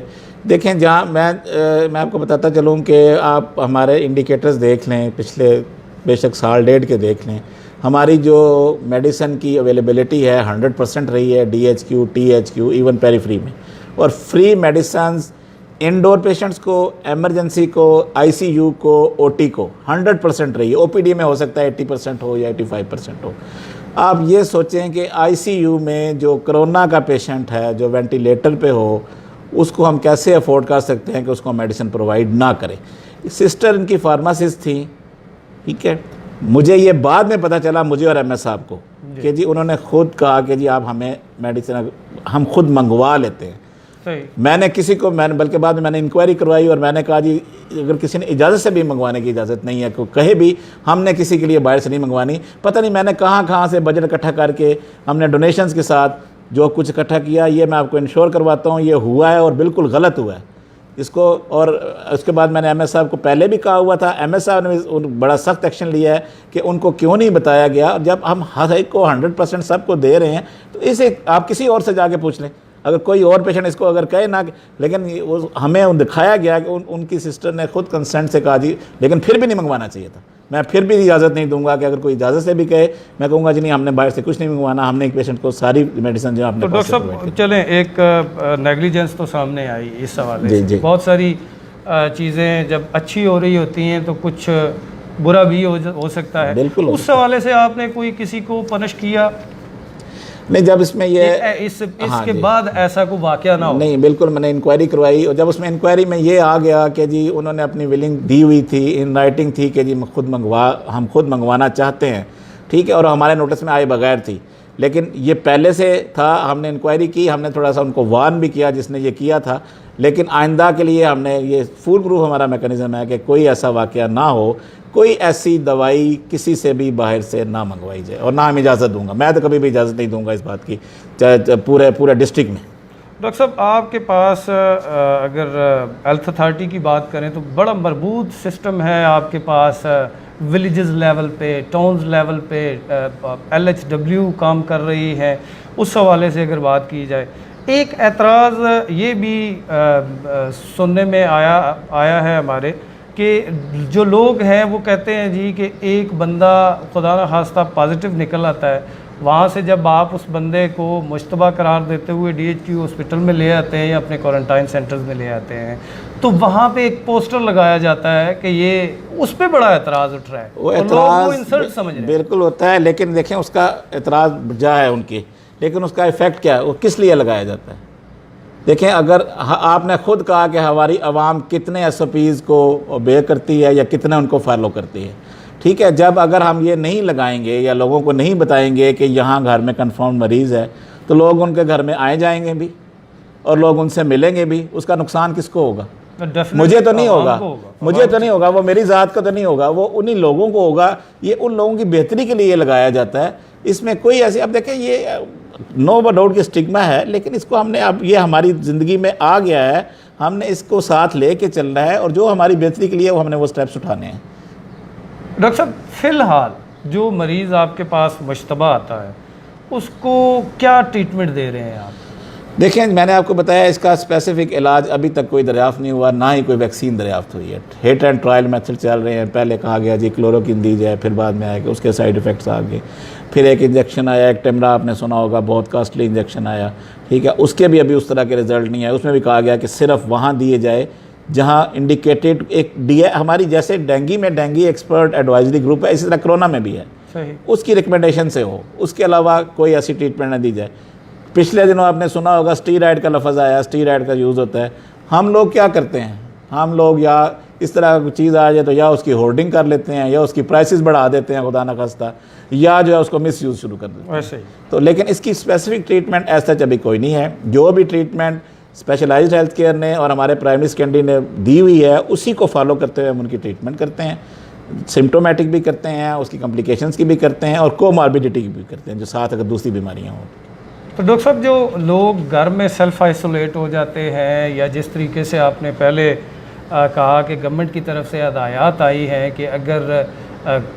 دیکھیں، جہاں میں آپ کو بتاتا چلوں کہ آپ ہمارے انڈیکیٹرز دیکھ لیں، پچھلے بے شک سال ڈیڑھ کے دیکھ لیں، ہماری جو میڈیسن کی اویلیبلٹی ہے 100% رہی ہے. DHQ THQ ایون پیری فری میں، اور فری میڈیسنز انڈور پیشنٹس کو، ایمرجنسی کو، ICU کو، OT کو 100% رہی ہے. OPD میں ہو سکتا ہے 80% ہو یا 85% ہو. آپ یہ سوچیں کہ ICU میں جو کرونا کا پیشنٹ ہے، جو وینٹیلیٹر پہ ہو، اس کو ہم کیسے افورڈ کر سکتے ہیں کہ اس کو میڈیسن پرووائڈ نہ کریں. سسٹر ان کی فارماسسٹ تھیں. ٹھیک ہے، مجھے یہ بعد میں پتہ چلا، مجھے اور MS صاحب کو، کہ جی انہوں نے خود کہا کہ جی آپ ہمیں میڈیسن ہم خود منگوا لیتے ہیں. میں نے کسی کو، بلکہ بعد میں نے انکوائری کروائی اور میں نے کہا جی اگر کسی نے اجازت سے بھی منگوانے کی اجازت نہیں ہے، کوئی کہے بھی ہم نے کسی کے لیے باہر سے نہیں منگوانی. پتہ نہیں میں نے کہاں سے بجٹ اکٹھا کر کے ہم نے ڈونیشنز کے ساتھ جو کچھ اکٹھا کیا. یہ میں آپ کو انشور کرواتا ہوں یہ ہوا ہے اور بالکل غلط ہوا ہے اس کو. اور اس کے بعد میں نے MS صاحب کو پہلے بھی کہا ہوا تھا. MS صاحب نے بڑا سخت ایکشن لیا ہے کہ ان کو کیوں نہیں بتایا گیا. جب ہم ہر ایک کو 100% سب کو دے رہے ہیں تو اسے آپ کسی اور سے جا کے پوچھ لیں. اگر کوئی اور پیشنٹ اس کو اگر کہے نہ، لیکن ہمیں دکھایا گیا کہ ان کی سسٹر نے خود کنسنٹ سے کہا جی، لیکن پھر بھی نہیں منگوانا چاہیے تھا. میں پھر بھی اجازت نہیں دوں گا کہ اگر کوئی اجازت سے بھی کہے، میں کہوں گا جی نہیں ہم نے باہر سے کچھ نہیں منگوانا، ہم نے ایک پیشنٹ کو ساری میڈیسن جو آپ نے. تو ڈاکٹر صاحب چلیں، ایک نیگلیجنس تو سامنے آئی اس حوالے سے. بہت ساری چیزیں جب اچھی ہو رہی ہوتی ہیں تو کچھ برا بھی ہو سکتا ہے. بالکل. اس حوالے سے آپ نے کوئی کسی کو پنش کیا؟ نہیں، جب اس میں یہ اس کے بعد ایسا کوئی واقعہ نہ ہو. نہیں، بالکل. میں نے انکوائری کروائی اور جب اس میں انکوائری میں یہ آ گیا کہ جی انہوں نے اپنی ویلنگ دی ہوئی تھی، ان رائٹنگ تھی کہ جی ہم خود منگوانا چاہتے ہیں. ٹھیک ہے، اور ہمارے نوٹس میں آئے بغیر تھی. لیکن یہ پہلے سے تھا، ہم نے انکوائری کی، ہم نے تھوڑا سا ان کو وارن بھی کیا جس نے یہ کیا تھا. لیکن آئندہ کے لیے ہم نے یہ فول پروف ہمارا میکانزم ہے کہ کوئی ایسا واقعہ نہ ہو، کوئی ایسی دوائی کسی سے بھی باہر سے نہ منگوائی جائے. اور نہ ہم اجازت دوں گا، میں تو کبھی بھی اجازت نہیں دوں گا اس بات کی، پورے ڈسٹرکٹ میں. ڈاکٹر صاحب آپ کے پاس اگر ہیلتھ اتھارٹی کی بات کریں تو بڑا مربوط سسٹم ہے آپ کے پاس. ولیجز لیول پہ، ٹاؤنز لیول پہ LHW کام کر رہی ہے. اس حوالے سے اگر بات کی جائے، ایک اعتراض یہ بھی سننے میں آیا ہے ہمارے کہ جو لوگ ہیں وہ کہتے ہیں جی کہ ایک بندہ خدا نخواستہ پازیٹیو نکل آتا ہے وہاں سے جب آپ اس بندے کو مشتبہ قرار دیتے ہوئے DHQ ہاسپٹل میں لے آتے ہیں یا اپنے کوارنٹائن سینٹرز میں لے آتے ہیں تو وہاں پہ ایک پوسٹر لگایا جاتا ہے کہ یہ اس پہ بڑا اعتراض اٹھ رہا ہے، وہ اور لوگ وہ انسلٹ سمجھ رہے ہیں۔ بالکل ہوتا ہے، لیکن دیکھیں اس کا اعتراض جا ہے ان کی، لیکن اس کا ایفیکٹ کیا ہے، وہ کس لیے لگایا جاتا ہے؟ دیکھیں اگر آپ نے خود کہا کہ ہماری عوام کتنے SOPs کو اوبے کرتی ہے یا کتنے ان کو فالو کرتی ہے، ٹھیک ہے، جب اگر ہم یہ نہیں لگائیں گے یا لوگوں کو نہیں بتائیں گے کہ یہاں گھر میں کنفرم مریض ہے تو لوگ ان کے گھر میں آئے جائیں گے بھی اور لوگ ان سے ملیں گے بھی، اس کا نقصان کس کو ہوگا؟ مجھے تو نہیں ہوگا، مجھے تو نہیں ہوگا، وہ میری ذات کا تو نہیں ہوگا، وہ انہی لوگوں کو ہوگا۔ یہ ان لوگوں کی بہتری کے لیے لگایا جاتا ہے، اس میں کوئی ایسی، اب دیکھیں یہ نو ڈاؤٹ کی اسٹگما ہے، لیکن اس کو ہم نے اب یہ ہماری زندگی میں آ گیا ہے، ہم نے اس کو ساتھ لے کے چلنا ہے اور جو ہماری بہتری کے لیے وہ ہم نے وہ سٹیپس اٹھانے ہیں۔ ڈاکٹر صاحب فی الحال جو مریض آپ کے پاس مشتبہ آتا ہے اس کو کیا ٹریٹمنٹ دے رہے ہیں آپ؟ دیکھیں میں نے آپ کو بتایا اس کا اسپیسیفک علاج ابھی تک کوئی دریافت نہیں ہوا، نہ ہی کوئی ویکسین دریافت ہوئی ہے۔ ہٹ اینڈ ٹرائل میتھڈ چل رہے ہیں، پہلے کہا گیا جی کلوروکین دی جائے، پھر بعد میں آیا کہ اس کے سائیڈ ایفیکٹس آ گئے، پھر ایک انجیکشن آیا، ایک ٹیمرا آپ نے سنا ہوگا، بہت کاسٹلی انجیکشن آیا، ٹھیک ہے، اس کے بھی ابھی اس طرح کے رزلٹ نہیں آئے، اس میں بھی کہا گیا کہ صرف وہاں دیے جائے جہاں انڈیکیٹڈ ایک ہماری جیسے ڈینگی میں ڈینگی ایکسپرٹ ایڈوائزری گروپ ہے، اسی طرح کرونا میں بھی ہے، صحیح، اس کی ریکمنڈیشن سے ہو، اس کے علاوہ کوئی ایسی ٹریٹمنٹ نہ دی جائے۔ پچھلے دنوں آپ نے سنا ہوگا اسٹیرائڈ کا لفظ آیا، اسٹیرائڈ کا یوز ہوتا ہے، ہم لوگ کیا کرتے ہیں، ہم لوگ یا اس طرح کی چیز آ جائے تو یا اس کی ہورڈنگ کر لیتے ہیں یا اس کی پرائسز بڑھا دیتے ہیں خدا نخواستہ، یا جو ہے اس کو مس یوز شروع کر دیتے ہیں، ویسے ہی تو لیکن اس کی اسپیسیفک ٹریٹمنٹ ایسا ابھی کوئی نہیں ہے۔ جو بھی ٹریٹمنٹ اسپیشلائزڈ ہیلتھ کیئر نے اور ہمارے پرائمری سیکنڈری نے دی ہوئی ہے اسی کو فالو کرتے ہوئے ہم ان کی ٹریٹمنٹ کرتے ہیں، سمٹومیٹک بھی کرتے ہیں، اس کی کمپلیکیشنز کی بھی کرتے ہیں اور کوماربیڈیٹی کی بھی کرتے ہیں جو ساتھ اگر دوسری بیماریاں ہوں۔ تو ڈاکٹر صاحب جو لوگ گھر میں سیلف آئسولیٹ ہو جاتے ہیں یا جس طریقے سے آپ نے پہلے کہا کہ گورنمنٹ کی طرف سے ہدایات آئی ہیں کہ اگر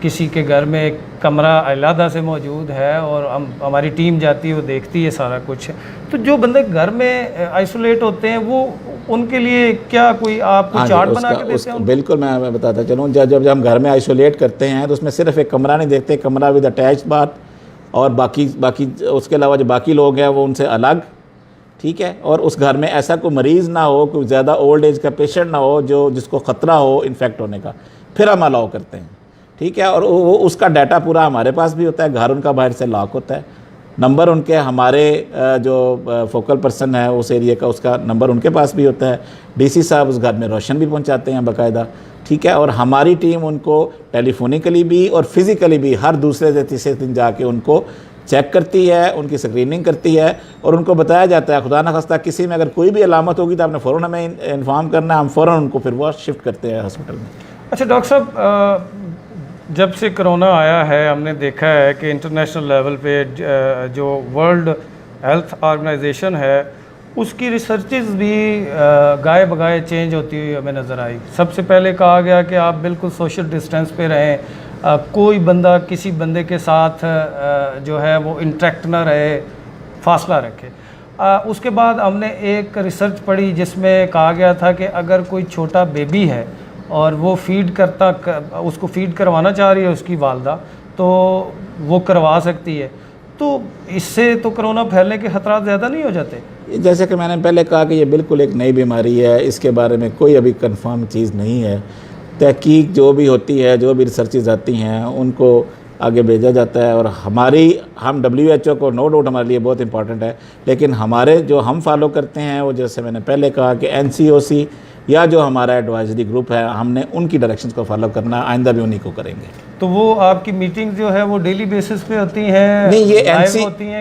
کسی کے گھر میں ایک کمرہ علیحدہ سے موجود ہے اور ہماری ٹیم جاتی ہے وہ دیکھتی ہے سارا کچھ، تو جو بندے گھر میں آئسولیٹ ہوتے ہیں وہ ان کے لیے کیا کوئی آپ کو چارٹ بنا کے دیتے ہیں؟ بالکل میں بتاتا چلوں، جب ہم گھر میں آئسولیٹ کرتے ہیں تو اس میں صرف ایک کمرہ نہیں دیکھتے، کمرہ ود اٹیچ باتھ اور باقی اس کے علاوہ جو باقی لوگ ہیں وہ ان سے الگ، ٹھیک ہے، اور اس گھر میں ایسا کوئی مریض نہ ہو، کوئی زیادہ اولڈ ایج کا پیشنٹ نہ ہو جس کو خطرہ ہو انفیکٹ ہونے کا، پھر ہم الاؤ کرتے ہیں، ٹھیک ہے، اور اس کا ڈیٹا پورا ہمارے پاس بھی ہوتا ہے، گھر ان کا باہر سے لاک ہوتا ہے، نمبر ان کے ہمارے جو فوکل پرسن ہے اس ایریے کا اس کا نمبر ان کے پاس بھی ہوتا ہے، DC صاحب اس گھر میں روشن بھی پہنچاتے ہیں باقاعدہ، ٹھیک ہے، اور ہماری ٹیم ان کو ٹیلی فونیکلی بھی اور فزیکلی بھی ہر دوسرے سے تیسرے دن جا کے ان کو چیک کرتی ہے، ان کی اسکریننگ کرتی ہے اور ان کو بتایا جاتا ہے خدا نخواستہ کسی میں اگر کوئی بھی علامت ہوگی تو آپ نے فوراً ہمیں انفارم کرنا ہے، ہم فوراً ان کو پھر وہ شفٹ کرتے ہیں ہاسپٹل میں۔ اچھا ڈاکٹر صاحب جب سے کرونا آیا ہے ہم نے دیکھا ہے کہ انٹرنیشنل لیول پہ جو ورلڈ ہیلتھ آرگنائزیشن ہے اس کی ریسرچز بھی گائے بگائے چینج ہوتی ہوئی ہمیں نظر آئی۔ سب سے پہلے کہا گیا کہ آپ بالکل سوشل ڈسٹینس پہ رہیں، کوئی بندہ کسی بندے کے ساتھ جو ہے وہ انٹریکٹ نہ رہے، فاصلہ رکھے۔ اس کے بعد ہم نے ایک ریسرچ پڑھی جس میں کہا گیا تھا کہ اگر کوئی چھوٹا بیبی ہے اور وہ اس کو فیڈ کروانا چاہ رہی ہے اس کی والدہ تو وہ کروا سکتی ہے، تو اس سے تو کرونا پھیلنے کے خطرات زیادہ نہیں ہو جاتے؟ جیسے کہ میں نے پہلے کہا کہ یہ بالکل ایک نئی بیماری ہے، اس کے بارے میں کوئی ابھی کنفرم چیز نہیں ہے، تحقیق جو بھی ہوتی ہے، جو بھی ریسرچز آتی ہیں ان کو آگے بھیجا جاتا ہے اور ہم WHO کو نو ڈاؤٹ ہمارے لیے بہت امپورٹنٹ ہے، لیکن ہمارے جو ہم فالو کرتے ہیں وہ جیسے میں نے پہلے کہا کہ NCOC یا جو ہمارا ایڈوائزری گروپ ہے ہم نے ان کی ڈائریکشنز کو فالو کرنا ہے، آئندہ بھی انہی کو کریں گے۔ تو وہ آپ کی میٹنگ جو ہے وہ ڈیلی بیسس پہ ہوتی ہیں؟ نہیں، یہ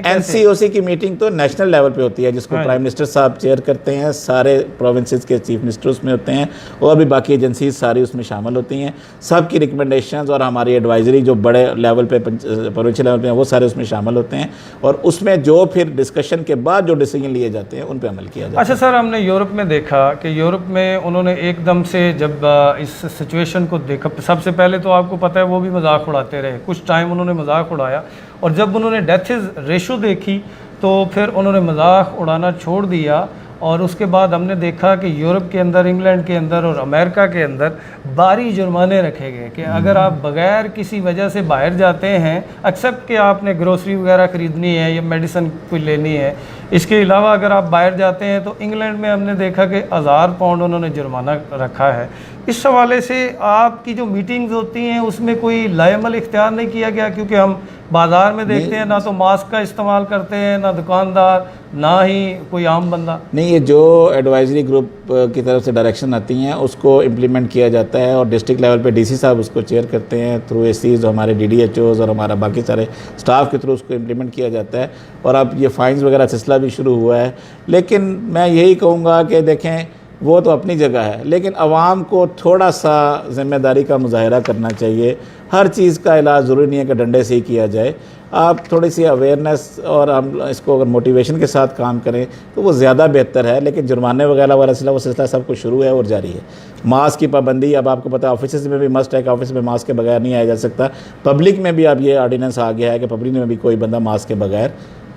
NCOC کی میٹنگ تو نیشنل لیول پہ ہوتی ہے جس کو پرائم منسٹر صاحب چیئر کرتے ہیں، سارے پروونسز کے چیف منسٹر اس میں ہوتے ہیں اور بھی باقی ایجنسیز ساری اس میں شامل ہوتی ہیں، سب کی ریکمنڈیشنز اور ہماری ایڈوائزری جو بڑے لیول پہ پروونشل لیول پہ ہیں وہ سارے اس میں شامل ہوتے ہیں اور اس میں جو پھر ڈسکشن کے بعد جو ڈیسیجن لیے جاتے ہیں ان پہ عمل کیا جاتا ہے۔ اچھا سر، ہم نے یورپ میں دیکھا کہ یورپ میں انہوں نے ایک دم سے جب اس سچویشن کو دیکھا، سب سے پہلے تو آپ کو پتہ ہے وہ بھی مذاق اڑاتے رہے، کچھ ٹائم انہوں نے مذاق اڑایا اور جب انہوں نے ڈیتھز ریشو دیکھی تو پھر انہوں نے مذاق اڑانا چھوڑ دیا اور اس کے بعد ہم نے دیکھا کہ یورپ کے اندر، انگلینڈ کے اندر اور امریکہ کے اندر بھاری جرمانے رکھے گئے کہ اگر آپ بغیر کسی وجہ سے باہر جاتے ہیں، ایکسیپٹ کہ آپ نے گروسری وغیرہ خریدنی ہے یا میڈیسن کوئی لینی ہے، اس کے علاوہ اگر آپ باہر جاتے ہیں تو انگلینڈ میں ہم نے دیکھا کہ 1000 پاؤنڈ انہوں نے جرمانہ رکھا ہے۔ اس حوالے سے آپ کی جو میٹنگز ہوتی ہیں اس میں کوئی لائے عمل اختیار نہیں کیا گیا؟ کیونکہ ہم بازار میں دیکھتے ہیں نہ تو ماسک کا استعمال کرتے ہیں، نہ دکاندار، نہ ہی کوئی عام بندہ۔ نہیں، یہ جو ایڈوائزری گروپ کی طرف سے ڈائریکشن آتی ہیں اس کو امپلیمنٹ کیا جاتا ہے، اور ڈسٹرکٹ لیول پہ ڈی سی صاحب اس کو چیئر کرتے ہیں تھرو اے سیز، ہمارے ڈی ڈی ایچ اوز اور ہمارا باقی سارے اسٹاف کے تھرو اس کو امپلیمنٹ کیا جاتا ہے، اور اب یہ فائنز وغیرہ سلسلہ بھی شروع ہوا ہے۔ لیکن میں یہی کہوں گا کہ دیکھیں، وہ تو اپنی جگہ ہے، لیکن عوام کو تھوڑا سا ذمہ داری کا مظاہرہ کرنا چاہیے۔ ہر چیز کا علاج ضروری نہیں ہے کہ ڈنڈے سے ہی کیا جائے، آپ تھوڑی سی اویئرنیس اور ہم اس کو اگر موٹیویشن کے ساتھ کام کریں تو وہ زیادہ بہتر ہے۔ لیکن جرمانے وغیرہ والا وہ سلسلہ سب کچھ شروع ہے اور جاری ہے۔ ماسک کی پابندی، اب آپ کو پتہ ہے آفیسز میں بھی مسٹ ہے کہ آفس میں ماسک کے بغیر نہیں آیا جا سکتا۔ پبلک میں بھی اب یہ آرڈیننس آ گیا ہے کہ پبلک میں بھی کوئی بندہ ماسک کے بغیر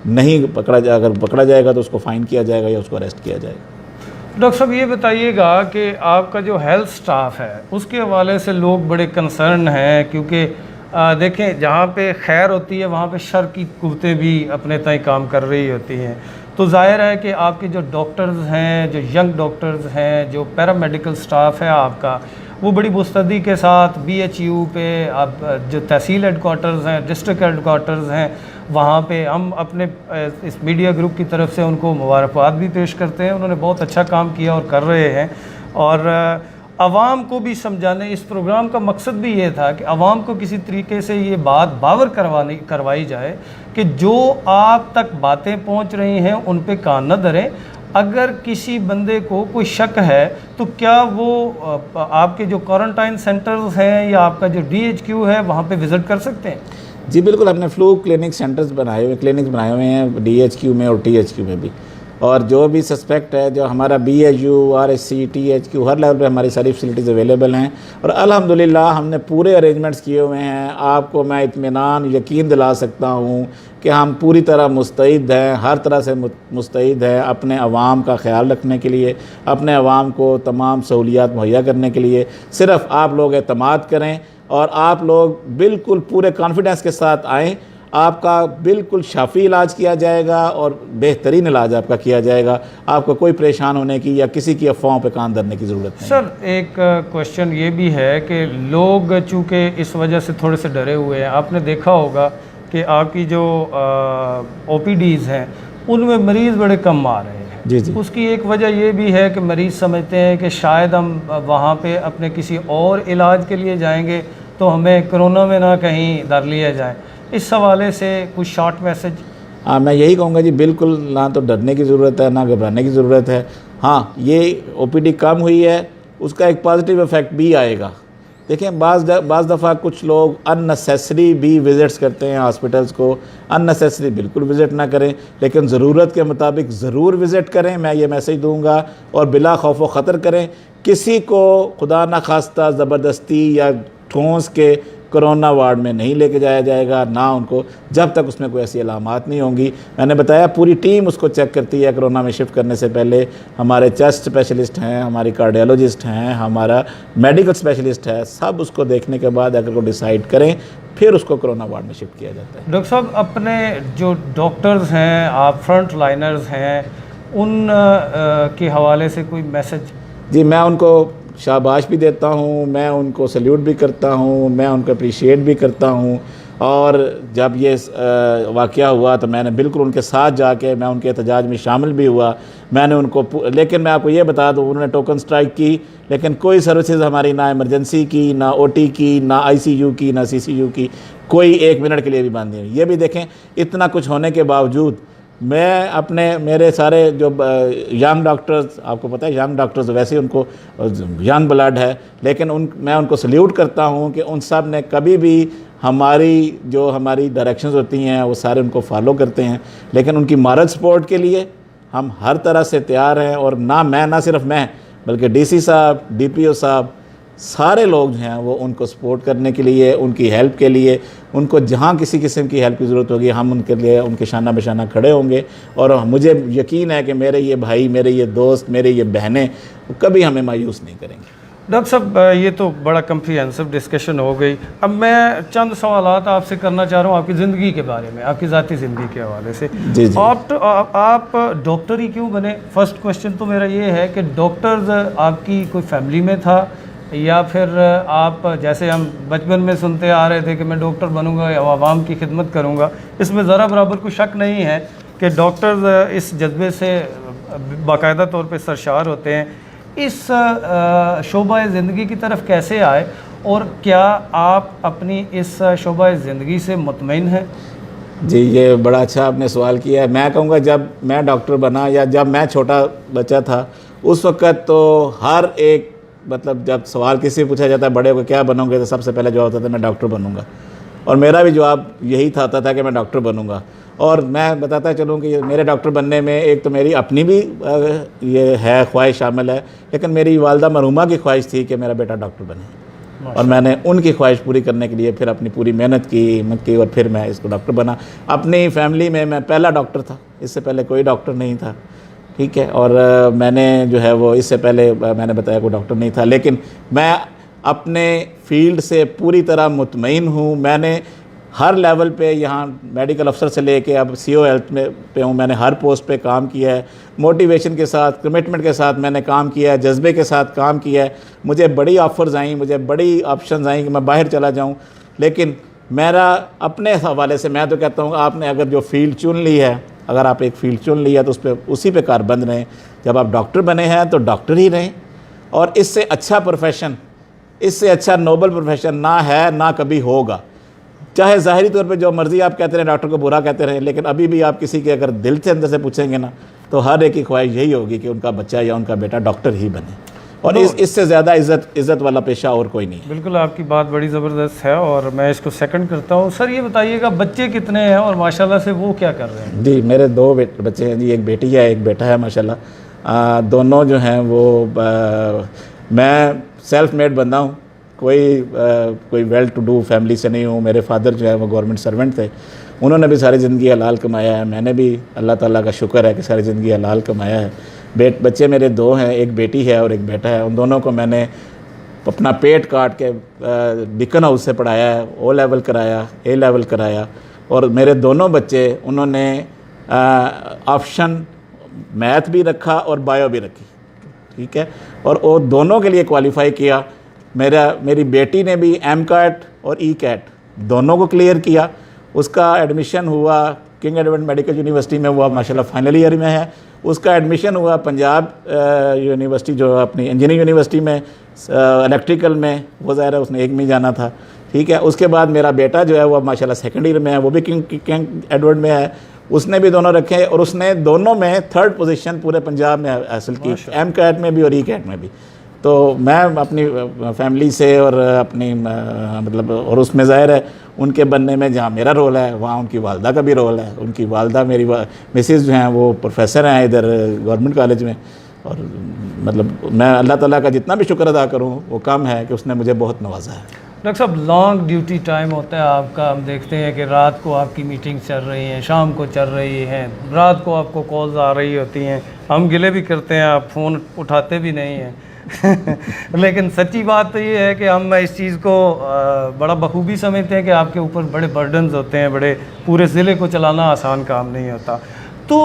نہیں پکڑا جائے، اگر پکڑا جائے گا تو اس کو فائن کیا جائے گا یا اس کو اریسٹ کیا جائے گا۔ ڈاکٹر صاحب یہ بتائیے گا کہ آپ کا جو ہیلتھ سٹاف ہے اس کے حوالے سے لوگ بڑے کنسرن ہیں، کیونکہ دیکھیں جہاں پہ خیر ہوتی ہے وہاں پہ شر کی قوتیں بھی اپنے تئیں کام کر رہی ہوتی ہیں، تو ظاہر ہے کہ آپ کے جو ڈاکٹرز ہیں، جو ینگ ڈاکٹرز ہیں، جو پیرامیڈیکل سٹاف ہے آپ کا، وہ بڑی مستعدی کے ساتھ بی ایچ یو پہ، اب جو تحصیل ہیڈ کوارٹرز ہیں، ڈسٹرکٹ ہیڈ کوارٹرز ہیں، وہاں پہ ہم اپنے اس میڈیا گروپ کی طرف سے ان کو مبارکباد بھی پیش کرتے ہیں۔ انہوں نے بہت اچھا کام کیا اور کر رہے ہیں، اور عوام کو بھی سمجھانے، اس پروگرام کا مقصد بھی یہ تھا کہ عوام کو کسی طریقے سے یہ بات باور کروائی جائے کہ جو آپ تک باتیں پہنچ رہی ہیں ان پہ کان نہ دھریں۔ اگر کسی بندے کو کوئی شک ہے تو کیا وہ آپ کے جو کوارنٹائن سینٹرز ہیں یا آپ کا جو ڈی ایچ کیو ہے وہاں پہ وزٹ کر سکتے ہیں؟ جی بالکل، ہم نے فلو کلینک سینٹرز بنائے ہوئے ہیں ڈی ایچ کیو میں اور ٹی ایچ کیو میں بھی، اور جو بھی سسپیکٹ ہے، جو ہمارا B H U, R S C, T H Q, ہر لیول پہ ہماری ساری فیسلٹیز اویلیبل ہیں، اور الحمدللہ ہم نے پورے ارینجمنٹس کیے ہوئے ہیں۔ آپ کو میں اطمینان، یقین دلا سکتا ہوں کہ ہم پوری طرح مستعد ہیں، ہر طرح سے مستعد ہیں اپنے عوام کا خیال رکھنے کے لیے، اپنے عوام کو تمام سہولیات مہیا کرنے کے لیے۔ صرف آپ لوگ اعتماد کریں اور آپ لوگ بالکل پورے کانفیڈنس کے ساتھ آئیں، آپ کا بالکل شافی علاج کیا جائے گا اور بہترین علاج آپ کا کیا جائے گا۔ آپ کو کوئی پریشان ہونے کی یا کسی کی افواہوں پہ کان دھرنے کی ضرورت نہیں۔ سر ایک کوشچن یہ بھی ہے کہ لوگ چونکہ اس وجہ سے تھوڑے سے ڈرے ہوئے ہیں، آپ نے دیکھا ہوگا کہ آپ کی جو او پی ڈیز ہیں ان میں مریض بڑے کم آ رہے ہیں۔ جی جی، اس کی ایک وجہ یہ بھی ہے کہ مریض سمجھتے ہیں کہ شاید ہم وہاں پہ اپنے کسی اور علاج کے لیے جائیں گے تو ہمیں کرونا میں نہ کہیں در لیا جائے۔ اس حوالے سے کچھ شارٹ میسج؟ میں یہی کہوں گا جی، بالکل نہ تو ڈرنے کی ضرورت ہے نہ گھبرانے کی ضرورت ہے۔ ہاں، یہ او پی ڈی کم ہوئی ہے، اس کا ایک پازیٹیو ایفیکٹ بھی آئے گا۔ دیکھیں بعض دفعہ کچھ لوگ ان نیسیسری بھی وزٹس کرتے ہیں ہاسپٹلس کو۔ ان نیسیسری بالکل وزٹ نہ کریں، لیکن ضرورت کے مطابق ضرور وزٹ کریں، میں یہ میسیج دوں گا، اور بلا خوف و خطر کریں۔ کسی کو خدا نخواستہ زبردستی یا ٹھونس کے کرونا وارڈ میں نہیں لے کے جایا جائے گا، نہ ان کو، جب تک اس میں کوئی ایسی علامات نہیں ہوں گی۔ میں نے بتایا پوری ٹیم اس کو چیک کرتی ہے کرونا میں شفٹ کرنے سے پہلے۔ ہمارے چیسٹ اسپیشلسٹ ہیں، ہماری کارڈیالوجسٹ ہیں، ہمارا میڈیکل اسپیشلسٹ ہے، سب اس کو دیکھنے کے بعد اگر وہ ڈیسائیڈ کریں پھر اس کو کرونا وارڈ میں شفٹ کیا جاتا ہے۔ ڈاکٹر صاحب اپنے جو ڈاکٹرز ہیں، آپ فرنٹ لائنرز ہیں، ان کے حوالے سے کوئی میسج؟ جی، میں ان کو شاباش بھی دیتا ہوں، میں ان کو سلیوٹ بھی کرتا ہوں، میں ان کو اپریشیٹ بھی کرتا ہوں، اور جب یہ واقعہ ہوا تو میں نے بالکل ان کے ساتھ جا کے میں ان کے احتجاج میں شامل بھی ہوا۔ میں نے ان کو لیکن میں آپ کو یہ بتا دوں، انہوں نے ٹوکن سٹرائک کی، لیکن کوئی سروسز ہماری نہ ایمرجنسی کی، نہ او ٹی کی، نہ آئی سی یو کی، نہ سی سی یو کی، کوئی ایک منٹ کے لیے بھی بند نہیں ہوئی۔ یہ بھی دیکھیں، اتنا کچھ ہونے کے باوجود میں میرے سارے جو ینگ ڈاکٹرز، آپ کو پتہ ہے ینگ ڈاکٹرز ویسے ان کو ینگ بلڈ ہے، لیکن میں ان کو سلیوٹ کرتا ہوں کہ ان سب نے کبھی بھی ہماری ڈائریکشنز ہوتی ہیں وہ سارے ان کو فالو کرتے ہیں، لیکن ان کی مارل سپورٹ کے لیے ہم ہر طرح سے تیار ہیں۔ اور نہ صرف میں بلکہ ڈی سی صاحب، ڈی پی او صاحب، سارے لوگ جو ہیں وہ ان کو سپورٹ کرنے کے لیے، ان کی ہیلپ کے لیے، ان کو جہاں کسی قسم کی ہیلپ کی ضرورت ہوگی ہم ان کے لیے ان کے شانہ بشانہ کھڑے ہوں گے، اور مجھے یقین ہے کہ میرے یہ بھائی، میرے یہ دوست، میرے یہ بہنیں کبھی ہمیں مایوس نہیں کریں گے۔ ڈاکٹر صاحب یہ تو بڑا کمپریہنسو ڈسکشن ہو گئی، اب میں چند سوالات آپ سے کرنا چاہ رہا ہوں آپ کی زندگی کے بارے میں، آپ کی ذاتی زندگی کے حوالے سے۔ جی جی آپ ڈاکٹر ہی کیوں بنے؟ فرسٹ کوشچن تو میرا یہ ہے کہ ڈاکٹرز آپ کی کوئی فیملی میں تھا، یا پھر آپ جیسے ہم بچپن میں سنتے آ رہے تھے کہ میں ڈاکٹر بنوں گا یا عوام کی خدمت کروں گا، اس میں ذرا برابر کوئی شک نہیں ہے کہ ڈاکٹرز اس جذبے سے باقاعدہ طور پہ سرشار ہوتے ہیں۔ اس شعبہ زندگی کی طرف کیسے آئے، اور کیا آپ اپنی اس شعبہ زندگی سے مطمئن ہیں؟ جی یہ بڑا اچھا آپ نے سوال کیا ہے۔ میں کہوں گا جب میں ڈاکٹر بنا یا جب میں چھوٹا بچہ تھا اس وقت تو ہر ایک مطلب جب سوال کسی سے پوچھا جاتا ہے بڑے کو کیا بنو گے، تو سب سے پہلے جواب ہوتا تھا میں ڈاکٹر بنوں گا، اور میرا بھی جواب یہی تھا کہ میں ڈاکٹر بنوں گا۔ اور میں بتاتا چلوں کہ میرے ڈاکٹر بننے میں ایک تو میری اپنی بھی یہ ہے خواہش شامل ہے، لیکن میری والدہ مرحومہ کی خواہش تھی کہ میرا بیٹا ڈاکٹر بنے، اور میں نے ان کی خواہش پوری کرنے کے لیے پھر اپنی پوری محنت کی اور پھر میں اس کو ڈاکٹر بنا۔ اپنی فیملی میں پہلا ڈاکٹر تھا، اس سے پہلے کوئی ڈاکٹر نہیں تھا، ٹھیک ہے، اور میں نے جو ہے وہ اس سے پہلے میں نے بتایا کوئی ڈاکٹر نہیں تھا، لیکن میں اپنے فیلڈ سے پوری طرح مطمئن ہوں۔ میں نے ہر لیول پہ یہاں میڈیکل افسر سے لے کے اب سی او ہیلتھ میں پہ ہوں، میں نے ہر پوسٹ پہ کام کیا ہے، موٹیویشن کے ساتھ، کمٹمنٹ کے ساتھ میں نے کام کیا ہے، جذبے کے ساتھ کام کیا ہے۔ مجھے بڑی آفرز آئیں، مجھے بڑی آپشنز آئیں کہ میں باہر چلا جاؤں، لیکن میرا اپنے حوالے سے میں تو کہتا ہوں آپ نے اگر جو فیلڈ چن لی ہے، اگر آپ ایک فیلڈ چن لی ہے تو اسی پہ کاربند رہیں۔ جب آپ ڈاکٹر بنے ہیں تو ڈاکٹر ہی رہیں، اور اس سے اچھا پروفیشن، اس سے اچھا نوبل پروفیشن نہ ہے نہ کبھی ہوگا۔ چاہے ظاہری طور پہ جو مرضی آپ کہتے رہیں، ڈاکٹر کو برا کہتے رہیں، لیکن ابھی بھی آپ کسی کے اگر دل سے اندر سے پوچھیں گے نا تو ہر ایک کی خواہش یہی ہوگی کہ ان کا بچہ یا ان کا بیٹا ڈاکٹر ہی بنے، اور اس سے زیادہ عزت والا پیشہ اور کوئی نہیں ہے۔ بالکل آپ کی بات بڑی زبردست ہے، اور میں اس کو سیکنڈ کرتا ہوں۔ سر یہ بتائیے گا بچے کتنے ہیں اور ماشاءاللہ سے وہ کیا کر رہے ہیں؟ جی میرے 2 بچے ہیں جی، ایک بیٹی ہے ایک بیٹا ہے ماشاءاللہ۔ دونوں جو ہیں وہ میں سیلف میڈ بندہ ہوں، کوئی ویل ٹو ڈو فیملی سے نہیں ہوں۔ میرے فادر جو ہے وہ گورنمنٹ سرونٹ تھے، انہوں نے بھی ساری زندگی حلال کمایا ہے، میں نے بھی اللہ تعالیٰ کا شکر ہے کہ ساری زندگی حلال کمایا ہے۔ بچے میرے 2 ہیں، ایک بیٹی ہے اور ایک بیٹا ہے۔ ان دونوں کو میں نے اپنا پیٹ کاٹ کے ڈکن ہاؤس سے پڑھایا ہے، او لیول کرایا، اے لیول کرایا، اور میرے دونوں بچے انہوں نے آپشن میتھ بھی رکھا اور بایو بھی رکھی، ٹھیک ہے، اور وہ دونوں کے لیے کوالیفائی کیا۔ میری بیٹی نے بھی ایم کیٹ اور ای کیٹ دونوں کو کلیئر کیا، اس کا ایڈمیشن ہوا کنگ ایڈورڈ میڈیکل یونیورسٹی میں، وہ ماشاءاللہ فائنل ایئر میں ہے۔ اس کا ایڈمیشن ہوا پنجاب یونیورسٹی جو اپنی انجینئرنگ یونیورسٹی میں الیکٹریکل میں، وہ ظاہر ہے اس نے ایک میں جانا تھا، ٹھیک ہے۔ اس کے بعد میرا بیٹا جو ہے وہ ماشاءاللہ سیکنڈ ایئر میں ہے، وہ بھی کنگ ایڈورڈ میں ہے، اس نے بھی دونوں رکھے، اور اس نے دونوں میں 3rd پوزیشن پورے پنجاب میں حاصل کی، ایم کیٹ میں بھی اور ای کیٹ میں بھی۔ تو میں اپنی فیملی سے اور اپنی مطلب اور اس میں ظاہر ہے ان کے بننے میں جہاں میرا رول ہے وہاں ان کی والدہ کا بھی رول ہے۔ ان کی والدہ میری مسز جو ہیں وہ پروفیسر ہیں ادھر گورنمنٹ کالج میں، اور مطلب میں اللہ تعالیٰ کا جتنا بھی شکر ادا کروں وہ کم ہے کہ اس نے مجھے بہت نوازا ہے۔ ڈاکٹر صاحب لانگ ڈیوٹی ٹائم ہوتا ہے آپ کا، ہم دیکھتے ہیں کہ رات کو آپ کی میٹنگ چل رہی ہیں، شام کو چل رہی ہیں، رات کو آپ کو کالز آ رہی ہوتی ہیں، ہم گلے بھی کرتے ہیں، آپ فون اٹھاتے بھی نہیں ہیں لیکن سچی بات تو یہ ہے کہ ہم اس چیز کو بڑا بخوبی سمجھتے ہیں کہ آپ کے اوپر بڑے برڈنز ہوتے ہیں، بڑے پورے ضلع کو چلانا آسان کام نہیں ہوتا۔ تو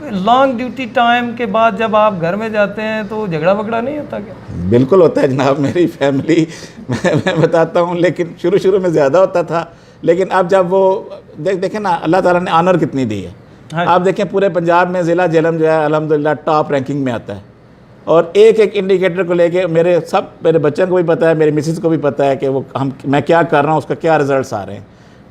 لانگ ڈیوٹی ٹائم کے بعد جب آپ گھر میں جاتے ہیں تو جھگڑا وگڑا نہیں ہوتا کیا؟ بالکل ہوتا ہے جناب، میری فیملی میں بتاتا ہوں، لیکن شروع میں زیادہ ہوتا تھا، لیکن اب جب وہ دیکھیں نا اللہ تعالیٰ نے آنر کتنی دی ہے۔ آپ دیکھیں پورے پنجاب میں ضلع جہلم جو ہے الحمدللہ ٹاپ رینکنگ میں آتا ہے، اور ایک انڈیکیٹر کو لے کے میرے بچوں کو بھی پتہ ہے، میری مسز کو بھی پتہ ہے کہ میں کیا کر رہا ہوں، اس کا کیا رزلٹس آ رہے ہیں،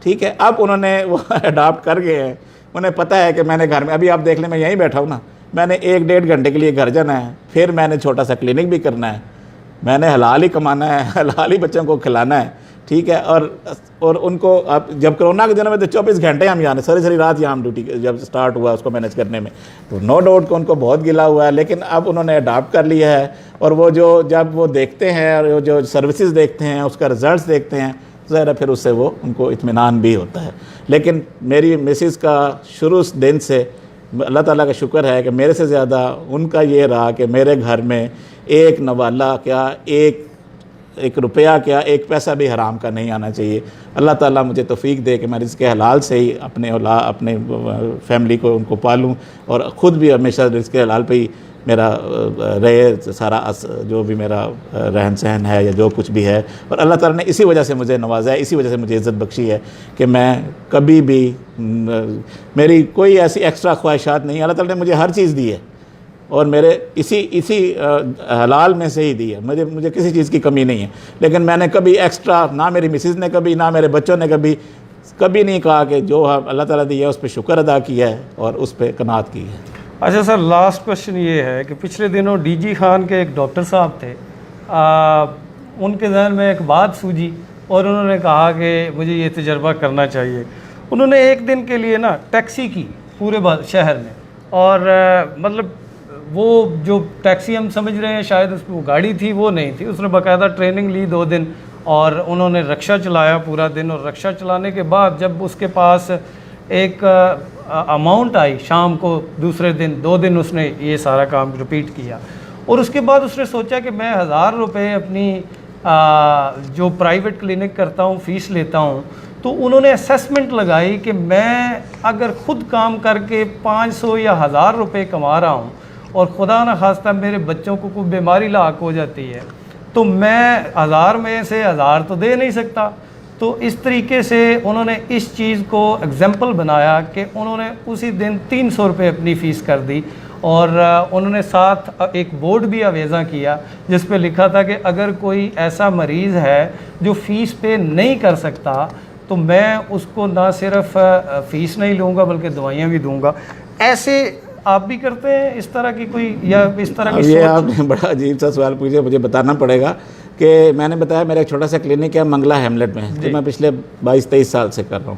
ٹھیک ہے۔ اب انہوں نے وہ اڈاپٹ کر گئے ہیں، انہیں پتہ ہے کہ میں نے گھر میں ابھی آپ دیکھ لیں میں یہیں بیٹھا ہوں نا، میں نے 1-1.5 گھنٹے کے لیے گھر جانا ہے، پھر میں نے چھوٹا سا کلینک بھی کرنا ہے، میں نے حلال ہی کمانا ہے، حلال ہی بچوں کو کھلانا ہے، ٹھیک ہے. اور ان کو آپ جب کرونا کے دنوں میں تو 24 گھنٹے ہم یہاں ساری رات یہاں ہم ڈیوٹی جب سٹارٹ ہوا اس کو مینیج کرنے میں, تو نو ڈاؤٹ کہ ان کو بہت گلا ہوا ہے, لیکن اب انہوں نے اڈاپٹ کر لیا ہے. اور وہ جب وہ دیکھتے ہیں اور جو سروسز دیکھتے ہیں اس کا رزلٹس دیکھتے ہیں, ظاہر ہے پھر اس سے وہ ان کو اطمینان بھی ہوتا ہے. لیکن میری مسز کا شروع دن سے اللہ تعالیٰ کا شکر ہے کہ میرے سے زیادہ ان کا یہ رہا کہ میرے گھر میں ایک نوالا کیا, ایک روپیہ کیا, ایک پیسہ بھی حرام کا نہیں آنا چاہیے. اللہ تعالیٰ مجھے توفیق دے کہ میں رزق حلال سے ہی اپنے فیملی کو ان کو پالوں, اور خود بھی ہمیشہ رزق حلال پہ ہی میرا رہے سارا جو بھی میرا رہن سہن ہے یا جو کچھ بھی ہے. اور اللہ تعالیٰ نے اسی وجہ سے مجھے نوازا ہے, اسی وجہ سے مجھے عزت بخشی ہے کہ میں کبھی بھی میری کوئی ایسی ایکسٹرا خواہشات نہیں. اللہ تعالیٰ نے مجھے ہر چیز دی ہے اور میرے اسی حلال میں سے ہی دی ہے, مجھے کسی چیز کی کمی نہیں ہے. لیکن میں نے کبھی ایکسٹرا, نہ میری مسز نے کبھی, نہ میرے بچوں نے کبھی نہیں کہا کہ جو اللہ تعالیٰ دی ہے اس پہ شکر ادا کیا ہے اور اس پہ قناعت کی ہے. اچھا سر, لاسٹ کوشچن یہ ہے کہ پچھلے دنوں ڈی جی خان کے ایک ڈاکٹر صاحب تھے, ان کے ذہن میں ایک بات سوجی اور انہوں نے کہا کہ مجھے یہ تجربہ کرنا چاہیے. انہوں نے ایک دن کے لیے نا ٹیکسی کی پورے شہر میں, اور مطلب وہ جو ٹیکسی ہم سمجھ رہے ہیں شاید اس پہ وہ گاڑی تھی, وہ نہیں تھی. اس نے باقاعدہ ٹریننگ لی 2 دن اور انہوں نے رکشہ چلایا پورا دن, اور رکشہ چلانے کے بعد جب اس کے پاس ایک اماؤنٹ آئی شام کو, دوسرے دن 2 دن اس نے یہ سارا کام رپیٹ کیا, اور اس کے بعد اس نے سوچا کہ میں 1000 روپے اپنی جو پرائیویٹ کلینک کرتا ہوں فیس لیتا ہوں. تو انہوں نے اسیسمنٹ لگائی کہ میں اگر خود کام کر کے 500 یا 1000 روپے کما رہا ہوں اور خدا نہ خواستہ میرے بچوں کو کوئی بیماری لاحق ہو جاتی ہے تو میں 1000 میں سے 1000 تو دے نہیں سکتا. تو اس طریقے سے انہوں نے اس چیز کو ایگزامپل بنایا کہ انہوں نے اسی دن 300 روپے اپنی فیس کر دی, اور انہوں نے ساتھ ایک بورڈ بھی آویزاں کیا جس پہ لکھا تھا کہ اگر کوئی ایسا مریض ہے جو فیس پے نہیں کر سکتا تو میں اس کو نہ صرف فیس نہیں لوں گا بلکہ دوائیاں بھی دوں گا. ایسے آپ بھی کرتے ہیں اس طرح کی کوئی, یا اس طرح کی؟ یہ آپ نے بڑا عجیب سا سوال پوچھا, مجھے بتانا پڑے گا کہ میں نے بتایا میرا ایک چھوٹا سا کلینک ہے منگلا ہیملیٹ میں, جو میں پچھلے 22-23 سال سے کر رہا ہوں.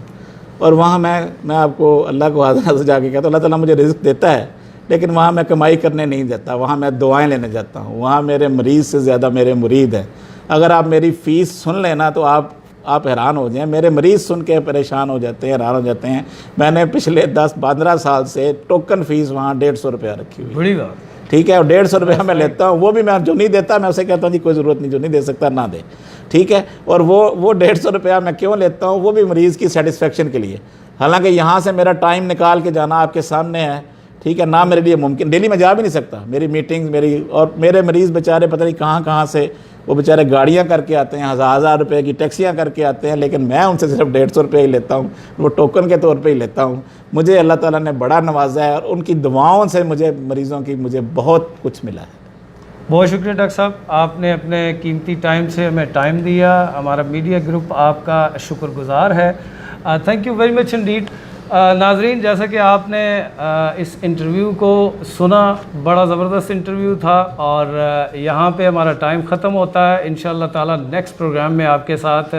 اور وہاں میں آپ کو اللہ کو حاضر سے جا کے کہتا ہوں, اللہ تعالیٰ مجھے رزق دیتا ہے, لیکن وہاں میں کمائی کرنے نہیں جاتا, وہاں میں دعائیں لینے جاتا ہوں. وہاں میرے مریض سے زیادہ میرے مرید ہیں. اگر آپ میری فیس سن لینا تو آپ حیران ہو جائیں. میرے مریض سن کے پریشان ہو جاتے ہیں, حیران ہو جاتے ہیں. میں نے پچھلے 10-15 سال سے ٹوکن فیس وہاں 150 روپیہ رکھی ہوئی. بڑی بات, ٹھیک ہے, اور 150 روپیہ میں لیتا ہوں. وہ بھی میں جو نہیں دیتا میں اسے کہتا ہوں جی کوئی ضرورت نہیں, جو نہیں دے سکتا نہ دے, ٹھیک ہے. اور وہ 150 روپیہ میں کیوں لیتا ہوں, وہ بھی مریض کی سیٹسفیکشن کے لیے. حالانکہ یہاں سے میرا ٹائم نکال کے جانا آپ کے سامنے ہے, ٹھیک ہے, نہ میرے لیے ممکن, ڈیلی میں جا بھی نہیں سکتا, میری میٹنگز اور میرے مریض بیچارے پتہ نہیں کہاں سے وہ بیچارے گاڑیاں کر کے آتے ہیں, 1000 روپے کی ٹیکسیاں کر کے آتے ہیں, لیکن میں ان سے صرف 150 روپے ہی لیتا ہوں, وہ ٹوکن کے طور پہ ہی لیتا ہوں. مجھے اللہ تعالیٰ نے بڑا نوازا ہے اور ان کی دعاؤں سے مریضوں کی مجھے بہت کچھ ملا ہے. بہت شکریہ ڈاکٹر صاحب, آپ نے اپنے قیمتی ٹائم سے ہمیں ٹائم دیا. ہمارا میڈیا گروپ آپ کا شکر گزار ہے. Thank you very much indeed. ناظرین, جیسا کہ آپ نے اس انٹرویو کو سنا, بڑا زبردست انٹرویو تھا, اور یہاں پہ ہمارا ٹائم ختم ہوتا ہے. انشاءاللہ تعالیٰ نیکسٹ پروگرام میں آپ کے ساتھ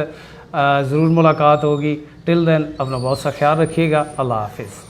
ضرور ملاقات ہوگی. ٹل دین اپنا بہت سا خیال رکھیے گا. اللہ حافظ.